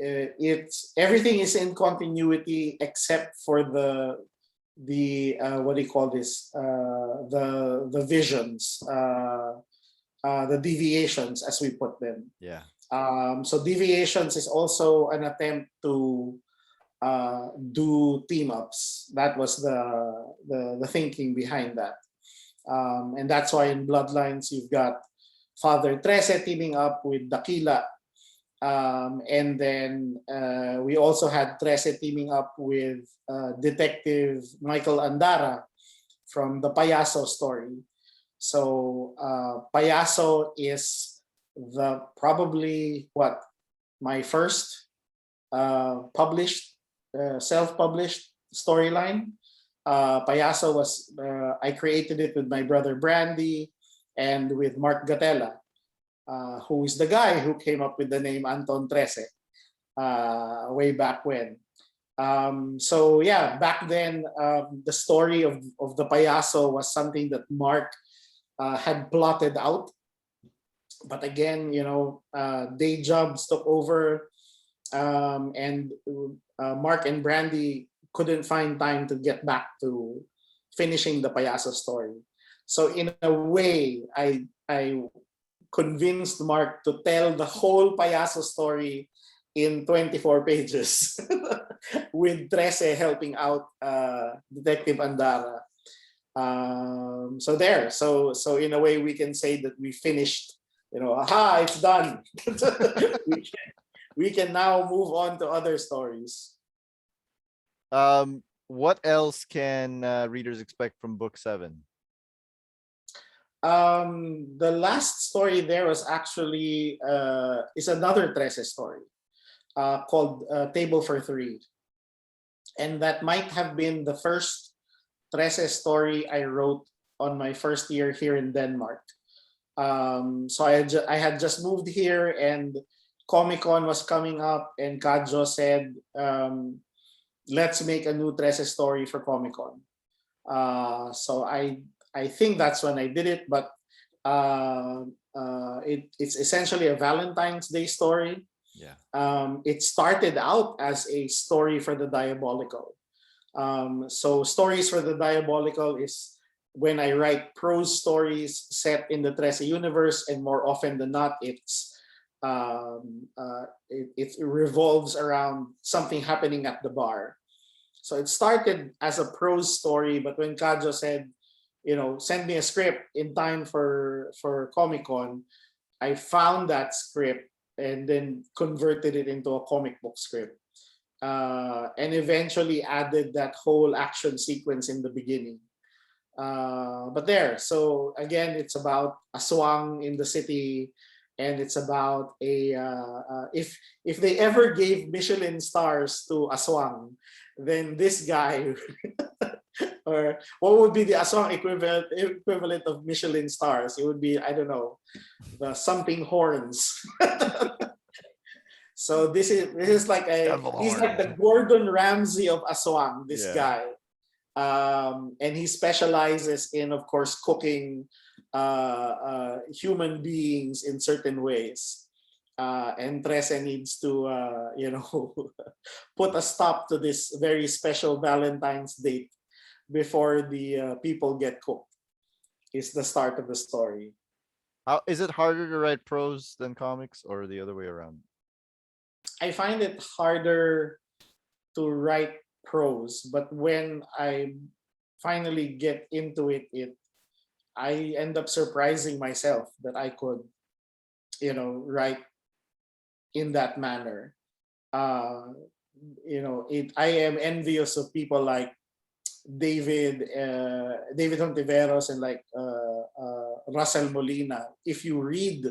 Speaker 2: It's everything is in continuity except for the the visions, the deviations, as we put them.
Speaker 1: Yeah.
Speaker 2: So deviations is also an attempt to do team ups. That was the thinking behind that, and that's why in Bloodlines you've got Father Trese teaming up with Dakila. And then we also had Trese teaming up with Detective Michael Andara from the Payaso story. So Payaso is the probably what my first published self-published storyline. Payaso was I created it with my brother Brandy and with Mark Gatella, who is the guy who came up with the name Anton Trese way back when. So yeah, back then the story of the Payaso was something that Mark had plotted out. But again, day jobs took over, and Mark and Brandy couldn't find time to get back to finishing the Payaso story. So in a way, I convinced Mark to tell the whole Payaso story in 24 pages with Trese helping out Detective Andara. So in a way we can say that we finished, aha, it's done. we can now move on to other stories.
Speaker 1: What else can readers expect from book 7?
Speaker 2: The last story there was actually is another Trese story called Table for Three. And that might have been the first Trese story I wrote on my first year here in Denmark. So I had just moved here and Comic-Con was coming up and Kajo said, let's make a new Trese story for Comic-Con. So I think that's when I did it, but it's essentially a Valentine's Day story.
Speaker 1: Yeah.
Speaker 2: It started out as a story for the Diabolical. So stories for the Diabolical is when I write prose stories set in the Trese universe, and more often than not, it revolves around something happening at the bar. So it started as a prose story, but when Kajo said, send me a script in time for Comic-Con, I found that script and then converted it into a comic book script. And eventually added that whole action sequence in the beginning. So again, it's about aswang in the city, and it's about if they ever gave Michelin stars to aswang, then this guy, or what would be the aswang equivalent of Michelin stars? It would be, I don't know, the something horns. So this is like he's like the Gordon Ramsay of aswang, this guy. And he specializes in, of course, cooking human beings in certain ways. And Trese needs to, put a stop to this very special Valentine's date before the people get cooked. Is the start of the story.
Speaker 1: How is it harder to write prose than comics, or the other way around?
Speaker 2: I find it harder to write prose, but when I finally get into it, I end up surprising myself that I could, write in that manner. I am envious of people like David Ontiveros and like Russell Molina. If you read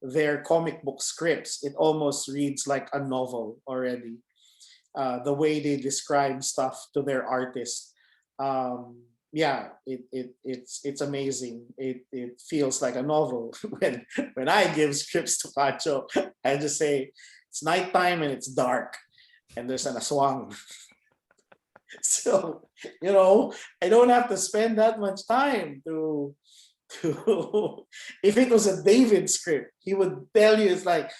Speaker 2: their comic book scripts, it almost reads like a novel already. The way they describe stuff to their artists, it's amazing. It feels like a novel. when I give scripts to Pacho, I just say it's nighttime and it's dark, and there's an aswang. So I don't have to spend that much time to if it was a David script, he would tell you it's like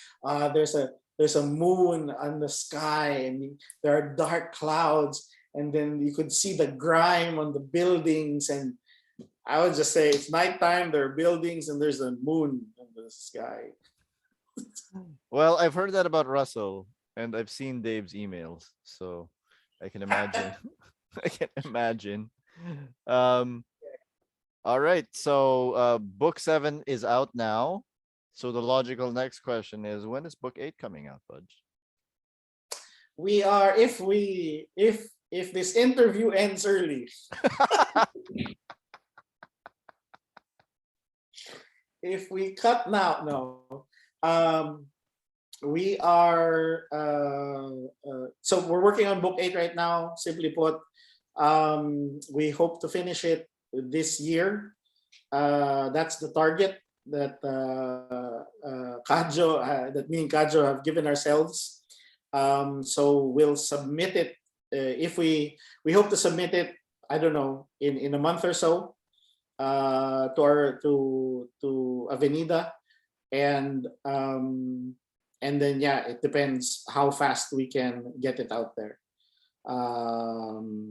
Speaker 2: there's a moon on the sky and there are dark clouds, and then you could see the grime on the buildings, and I would just say it's nighttime, there are buildings, and there's a moon in the sky.
Speaker 1: Well, I've heard that about Russell, and I've seen Dave's emails, so I can imagine. I can imagine. All right, so book 7 is out now. So the logical next question is, when is book 8 coming out, Budj?
Speaker 2: We are, if this interview ends early. if we cut now, no. We are so we're working on book 8 right now. Simply put, we hope to finish it this year. That's the target that Kajo, that me and Kajo have given ourselves. So we'll submit it if we hope to submit it. I don't know, in a month or so to Avenida, and then yeah, it depends how fast we can get it out there.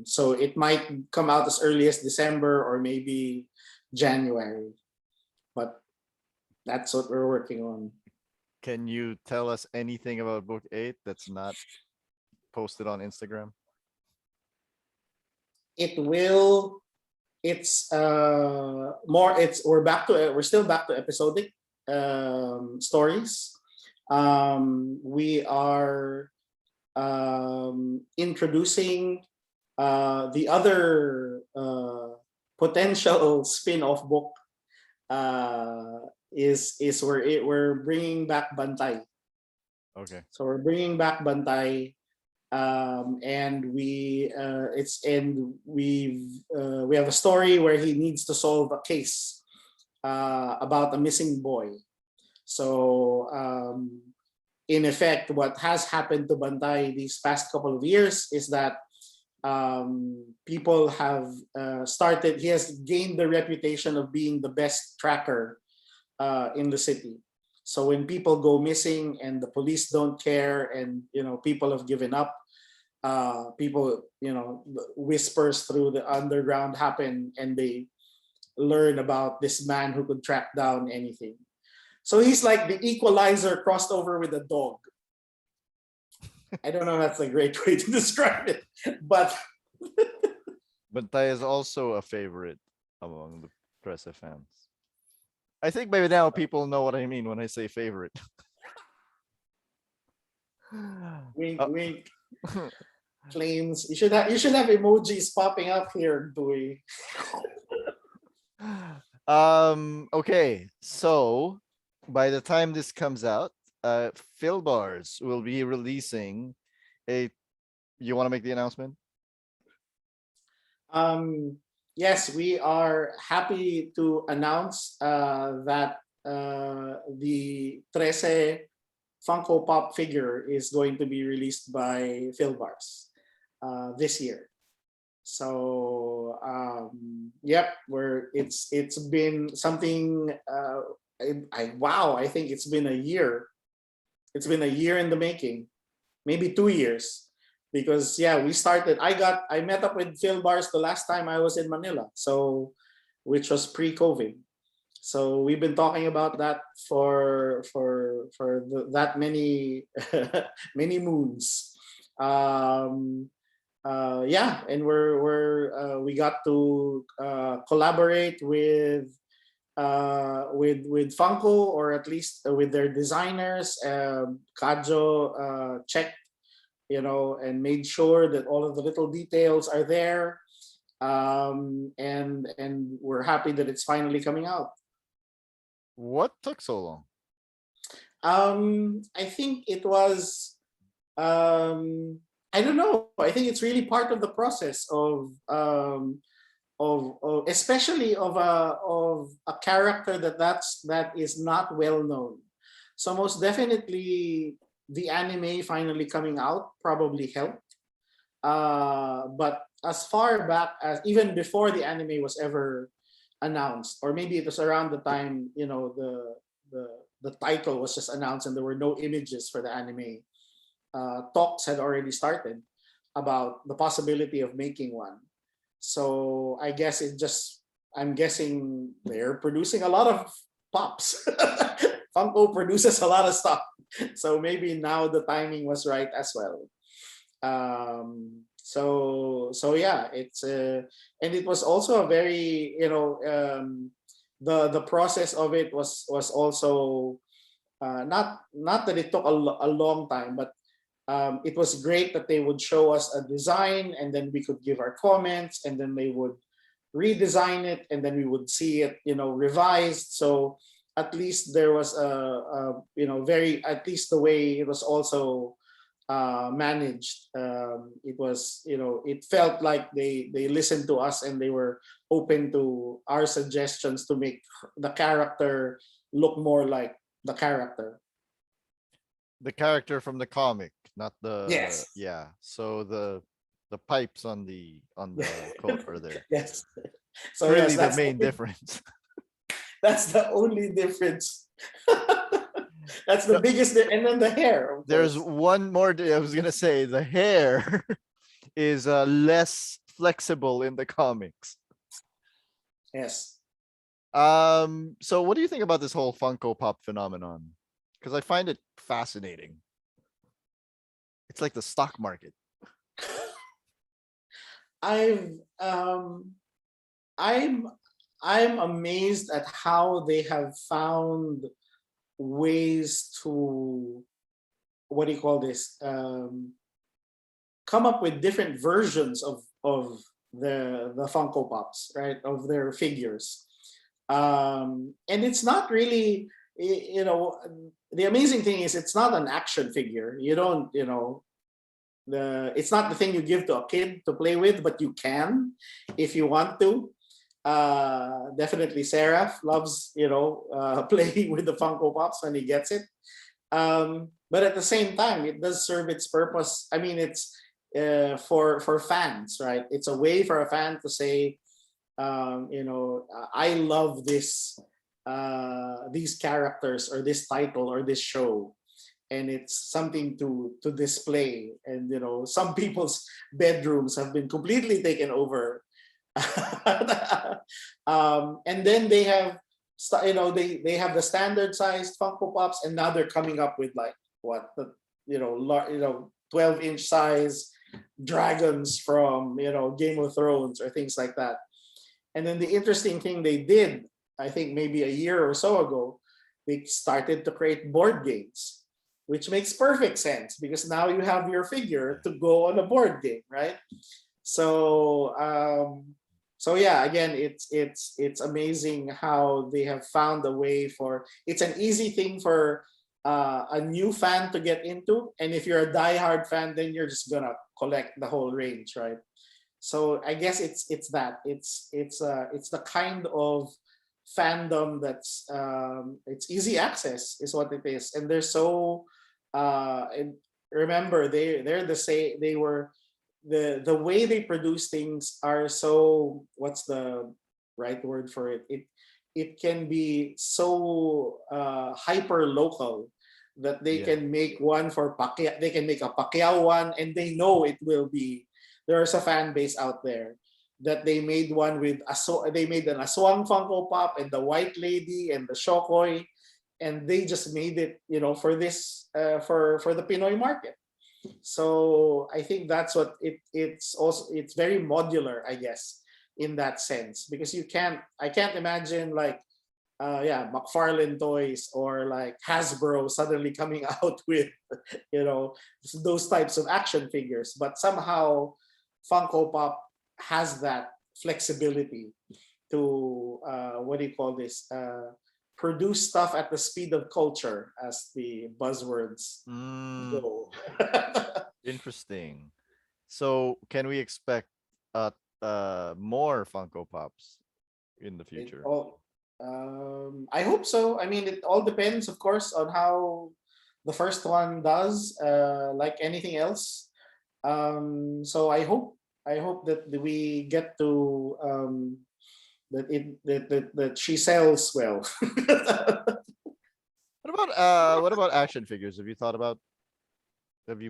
Speaker 2: So it might come out as early as December or maybe January, but that's what we're working on.
Speaker 1: Can you tell us anything about book 8 that's not posted on Instagram?
Speaker 2: It will. It's more. We're still back to episodic stories. We are introducing the other potential spin-off book is we're bringing back Bantay.
Speaker 1: Okay.
Speaker 2: So we're bringing back Bantay, and we have a story where he needs to solve a case about a missing boy. So in effect, what has happened to Bantay these past couple of years is that people have started. He has gained the reputation of being the best tracker in the city. So when people go missing and the police don't care, and people have given up, people whispers through the underground happen, and they learn about this man who could track down anything. So he's like the equalizer crossed over with a dog. I don't know if that's a great way to describe it, but
Speaker 1: Bantay is also a favorite among the Trese fans. I think by now people know what I mean when I say favorite.
Speaker 2: wink, wink. Claims you should have emojis popping up here, Duy.
Speaker 1: Okay, so by the time this comes out, Filbars will be releasing a. You want to make the announcement?
Speaker 2: Yes, we are happy to announce that the Trese Funko Pop figure is going to be released by Filbars this year. So yep, it's been something. I think it's been a year. It's been a year in the making, maybe 2 years. Because yeah, we started. I met up with Filbars the last time I was in Manila, so which was pre-COVID. So we've been talking about that for that many many moons. Yeah, and we got to collaborate with Funko, or at least with their designers. Kajo checked, and made sure that all of the little details are there. And we're happy that it's finally coming out.
Speaker 1: What took so long?
Speaker 2: I think it was, I don't know. I think it's really part of the process of especially of a character that is not well known. So most definitely the anime finally coming out probably helped. But as far back as even before the anime was ever announced, or maybe it was around the time the title was just announced and there were no images for the anime, talks had already started about the possibility of making one. So I guess I'm guessing they're producing a lot of pops. Funko produces a lot of stuff. So maybe now the timing was right as well. So yeah, it's and it was also a very the process of it was also not that it took a long time, but it was great that they would show us a design and then we could give our comments, and then they would redesign it and then we would see it revised. So at least there was very, at least the way it was also managed. It was, it felt like they listened to us and they were open to our suggestions to make the character look more like the character.
Speaker 1: The character from the comic, not the
Speaker 2: Yes.
Speaker 1: yeah. So the pipes on the coat are there.
Speaker 2: Yes.
Speaker 1: It's
Speaker 2: So yes,
Speaker 1: really the main difference.
Speaker 2: that's the only difference. That's the
Speaker 1: No,
Speaker 2: biggest, and then the hair. Of
Speaker 1: there's
Speaker 2: course.
Speaker 1: one more. I was gonna say the hair is less flexible in the comics.
Speaker 2: Yes.
Speaker 1: So what do you think about this whole Funko Pop phenomenon? Because I find it fascinating. It's like the stock market.
Speaker 2: I've I'm I'm amazed at how they have found ways to, what do you call this, come up with different versions of the Funko Pops, right, of their figures. And it's not really, the amazing thing is it's not an action figure. You don't, it's not the thing you give to a kid to play with, but you can if you want to. Definitely Seraph loves, playing with the Funko Pops when he gets it. But at the same time, it does serve its purpose. I mean, it's for fans, right? It's a way for a fan to say, I love this, these characters or this title or this show, and it's something to display. And some people's bedrooms have been completely taken over. And then they have, they have the standard sized Funko Pops, and now they're coming up with like what the 12-inch size dragons from Game of Thrones or things like that. And then the interesting thing they did, I think maybe a year or so ago, they started to create board games, which makes perfect sense because now you have your figure to go on a board game, right? So yeah, again, it's amazing how they have found a way for, it's an easy thing for a new fan to get into, and if you're a diehard fan, then you're just gonna collect the whole range, right? So I guess it's that it's the kind of fandom that's it's easy access is what it is, and they're so and remember they're the same, they were the way they produce things are so, what's the right word for it, it can be so hyper local that they
Speaker 1: Yeah.
Speaker 2: can make one for Pacquiao, they can make a Pacquiao one, and they know it will be, there's a fan base out there that they made one with they made an Aswang Funko Pop and the White Lady and the Shokoy, and they just made it, for this for the Pinoy market. So I think that's what it's also, it's very modular, I guess, in that sense, because I can't imagine like McFarlane Toys or like Hasbro suddenly coming out with those types of action figures, but somehow Funko Pop has that flexibility to what do you call this, produce stuff at the speed of culture, as the buzzwords go.
Speaker 1: Interesting. So can we expect more Funko Pops in the future?
Speaker 2: I hope so. I mean, it all depends, of course, on how the first one does, like anything else. So I hope that we get to that she sells well.
Speaker 1: What about action figures? Have you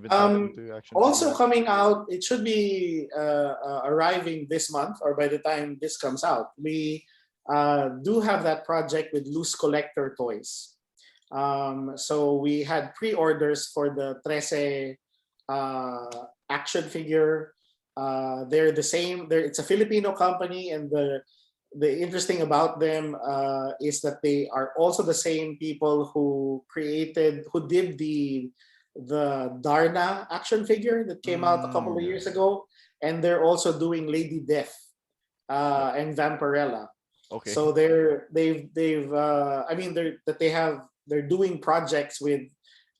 Speaker 1: been talking to action
Speaker 2: Also
Speaker 1: figures?
Speaker 2: coming out, it should be arriving this month or by the time this comes out. We do have that project with Loose Collector Toys. So we had pre-orders for the Trese action figure. They're the same. It's a Filipino company, and the interesting about them is that they are also the same people who did the Darna action figure that came out a couple of
Speaker 1: Yeah.
Speaker 2: years ago, and they're also doing Lady Death and Vampirella.
Speaker 1: Okay.
Speaker 2: So I mean they're doing projects with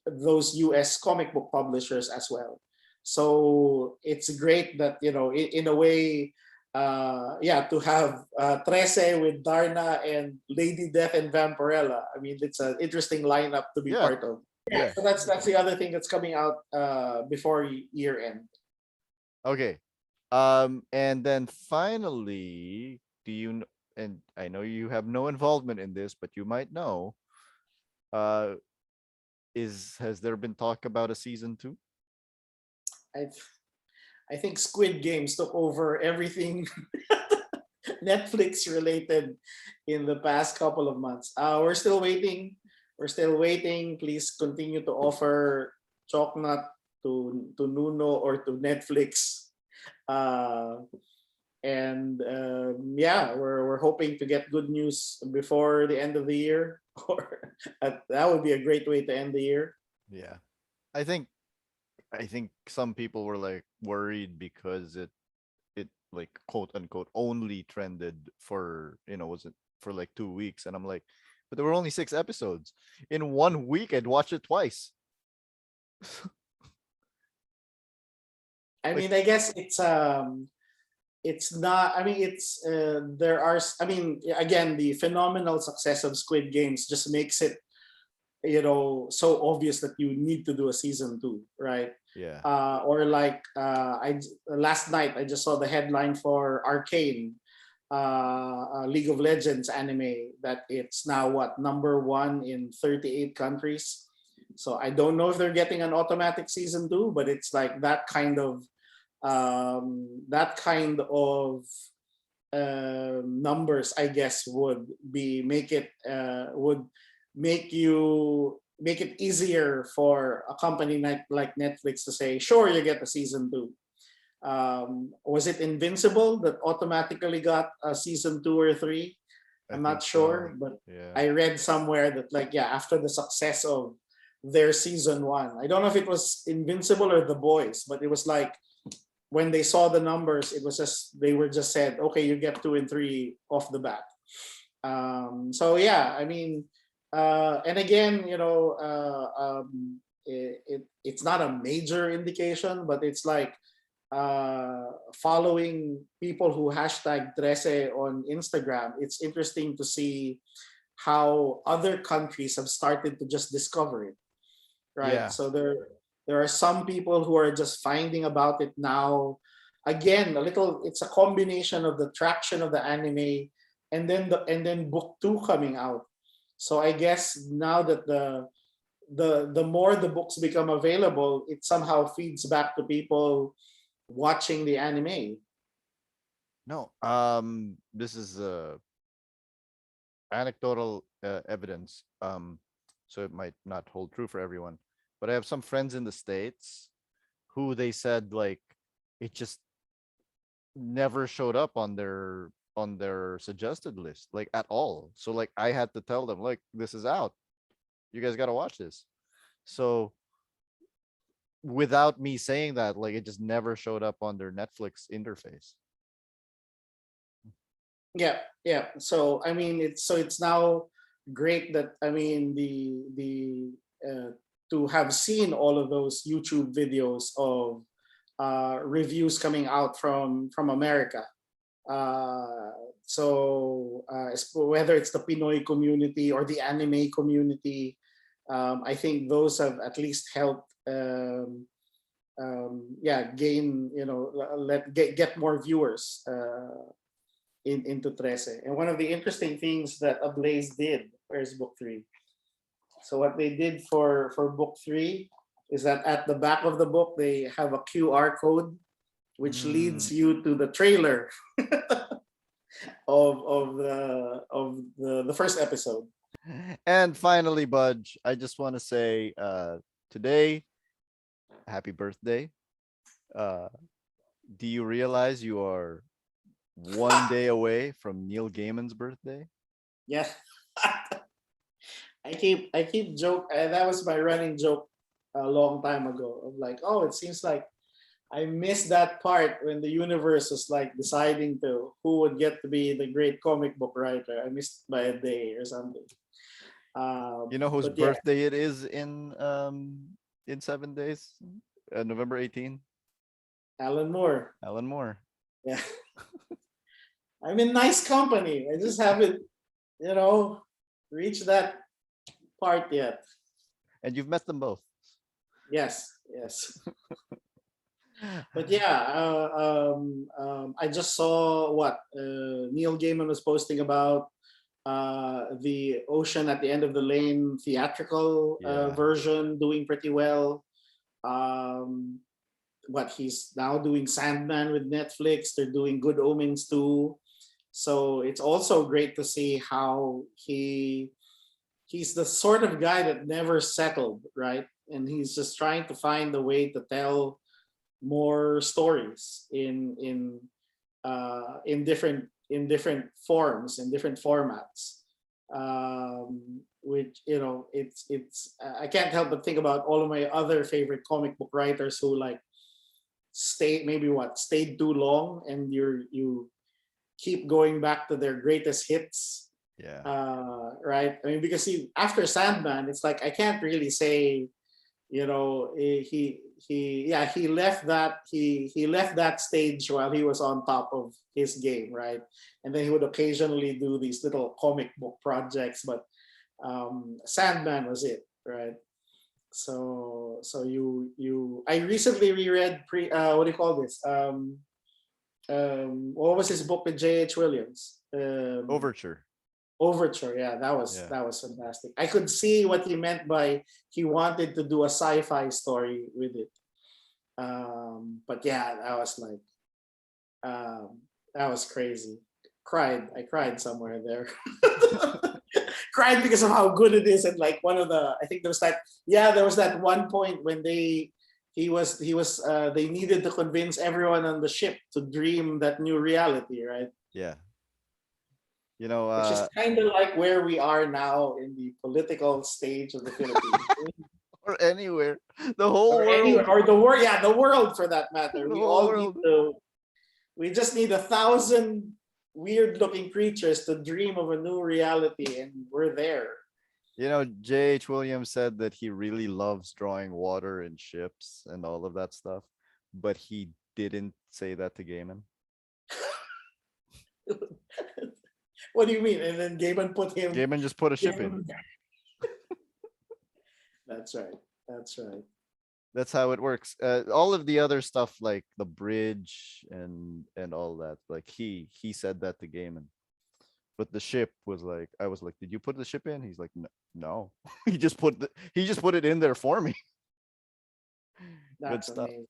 Speaker 2: those US comic book publishers as well. So it's great that in a way, yeah, to have Trese with Darna and Lady Death and Vampirella. I mean, it's an interesting lineup to be
Speaker 1: Yeah.
Speaker 2: part of.
Speaker 1: Yeah.
Speaker 2: So that's the other thing that's coming out before year end.
Speaker 1: Okay. And then finally, do you and I know you have no involvement in this, but you might know, uh, has there been talk about a season 2?
Speaker 2: I I think Squid Games took over everything Netflix related in the past couple of months. We're still waiting. We're still waiting. Please continue to offer Choknut to Nuno or to Netflix. Uh, and yeah, we're hoping to get good news before the end of the year. Or that would be a great way to end the year.
Speaker 1: Yeah. I think some people were like worried because it like quote unquote only trended for, was it for like 2 weeks, and I'm like, but there were only 6 episodes. In 1 week I'd watch it twice.
Speaker 2: I
Speaker 1: Like,
Speaker 2: mean, I guess it's not. I mean, it's there are. I mean, again, the phenomenal success of Squid Games just makes it so obvious that you need to do a season 2, right?
Speaker 1: yeah.
Speaker 2: Or like last night I just saw the headline for Arcane, League of Legends anime, that it's now what, number 1 in 38 countries. So I don't know if they're getting an automatic season 2, but it's like that kind of numbers, I guess, would make it easier for a company like Netflix to say, sure, you get a season 2. Was it Invincible that automatically got a season 2 or 3?
Speaker 1: I
Speaker 2: I'm
Speaker 1: think
Speaker 2: not
Speaker 1: so.
Speaker 2: sure, but
Speaker 1: Yeah.
Speaker 2: I read somewhere that, like, yeah, after the success of their season 1, I don't know if it was Invincible or The Boys, but it was like when they saw the numbers, it was just they were just said, okay, you get 2 and 3 off the bat. So yeah, I mean, and again, it's not a major indication, but it's like following people who hashtag Trese on Instagram. It's interesting to see how other countries have started to just discover it, right?
Speaker 1: Yeah.
Speaker 2: So there are some people who are just finding about it now. Again, it's a combination of the traction of the anime and then book 2 coming out. So I guess now that the more the books become available, it somehow feeds back to people watching the anime.
Speaker 1: No. This is anecdotal evidence. So it might not hold true for everyone. But I have some friends in the States who they said like it just never showed up on their suggested list, like, at all. So like I had to tell them, like, this is out. You guys gotta watch this. So without me saying that, like, it just never showed up on their Netflix interface.
Speaker 2: Yeah, yeah. So I mean, it's now great that, I mean, the to have seen all of those YouTube videos of reviews coming out from America. Whether it's the Pinoy community or the anime community, I think those have at least helped, yeah, gain, get more viewers into Trese. And one of the interesting things that Ablaze did, where's book 3? So what they did for book 3 is that at the back of the book they have a QR code which leads you to the trailer of the first episode.
Speaker 1: And finally, Budge, I just want to say today, happy birthday. Do you realize you are one day away from Neil Gaiman's birthday?
Speaker 2: Yeah. I keep joke. That was my running joke a long time ago. Of like, oh, it seems like I missed that part when the universe was like deciding to who would get to be the great comic book writer. I missed by a day or something.
Speaker 1: You know whose
Speaker 2: But yeah,
Speaker 1: birthday it is in 7 days? November 18th.
Speaker 2: Alan Moore.
Speaker 1: Alan Moore.
Speaker 2: Yeah, I'm in nice company. I just haven't, reached that part yet.
Speaker 1: And you've met them both.
Speaker 2: Yes, yes. But yeah, I just saw what Neil Gaiman was posting about the Ocean at the End of the Lane theatrical
Speaker 1: Yeah.
Speaker 2: version doing pretty well. What he's now doing Sandman with Netflix. They're doing Good Omens too. So it's also great to see how he's the sort of guy that never settled, right? And he's just trying to find a way to tell more stories in different forms, in different formats. Which it's I can't help but think about all of my other favorite comic book writers who like stayed too long, and you keep going back to their greatest hits.
Speaker 1: Yeah.
Speaker 2: Right. I mean, because after Sandman, it's like I can't really say, he left that stage while he was on top of his game, right? And then he would occasionally do these little comic book projects, but Sandman was it, right? So I recently reread what do you call this? What was his book with J.H. Williams?
Speaker 1: Overture.
Speaker 2: Overture, yeah, that was fantastic. I could see what he meant by he wanted to do a sci-fi story with it. But yeah, that was like that was crazy. I cried somewhere there. Cried because of how good it is, and like I think there was that one point when they needed to convince everyone on the ship to dream that new reality, right?
Speaker 1: Yeah.
Speaker 2: Which is kind of like where we are now in the political stage of the Philippines.
Speaker 1: Or anywhere. The whole
Speaker 2: Or
Speaker 1: world.
Speaker 2: anywhere, or the world, yeah, the world for that matter.
Speaker 1: The
Speaker 2: We
Speaker 1: whole
Speaker 2: all
Speaker 1: world.
Speaker 2: we just need 1,000 weird-looking creatures to dream of a new reality, and we're there.
Speaker 1: J.H. Williams said that he really loves drawing water and ships and all of that stuff, but he didn't say that to Gaiman.
Speaker 2: What do you mean? And then Gaiman
Speaker 1: Gaiman just put a ship in.
Speaker 2: That's right. That's right.
Speaker 1: That's how it works. All of the other stuff like the bridge and all that, like he said that to Gaiman. But the ship was like, I was like, did you put the ship in? He's like, no. he just put it in there for me.
Speaker 2: That's
Speaker 1: Good stuff.
Speaker 2: amazing.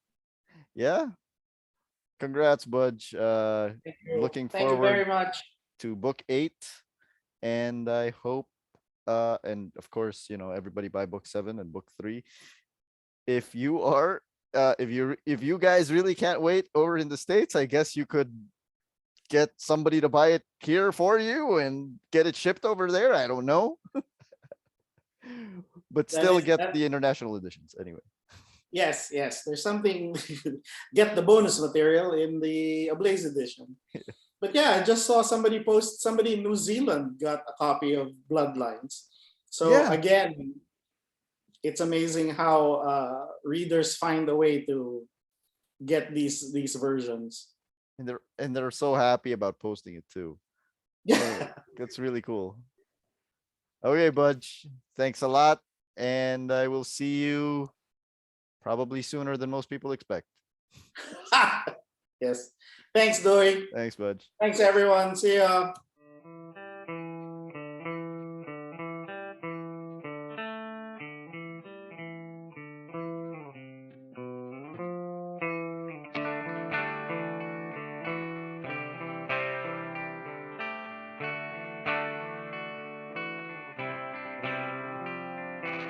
Speaker 1: Yeah. Congrats, Budj. Looking
Speaker 2: Thank you
Speaker 1: forward
Speaker 2: very much
Speaker 1: to book 8. And I hope and of course, everybody buy book 7 and book 3. If you are if you guys really can't wait over in the States, I guess you could get somebody to buy it here for you and get it shipped over there. I don't know. But still get the international editions anyway.
Speaker 2: Yes. There's something. Get the bonus material in the Ablaze edition. But yeah, I just saw somebody in New Zealand got a copy of Bloodlines. So
Speaker 1: Yeah.
Speaker 2: Again, it's amazing how readers find a way to get these versions.
Speaker 1: And they're so happy about posting it too.
Speaker 2: Yeah.
Speaker 1: That's really cool. Okay, Budj, thanks a lot. And I will see you probably sooner than most people expect.
Speaker 2: Yes. Thanks, Duy.
Speaker 1: Thanks, Budj.
Speaker 2: Thanks, everyone. See ya.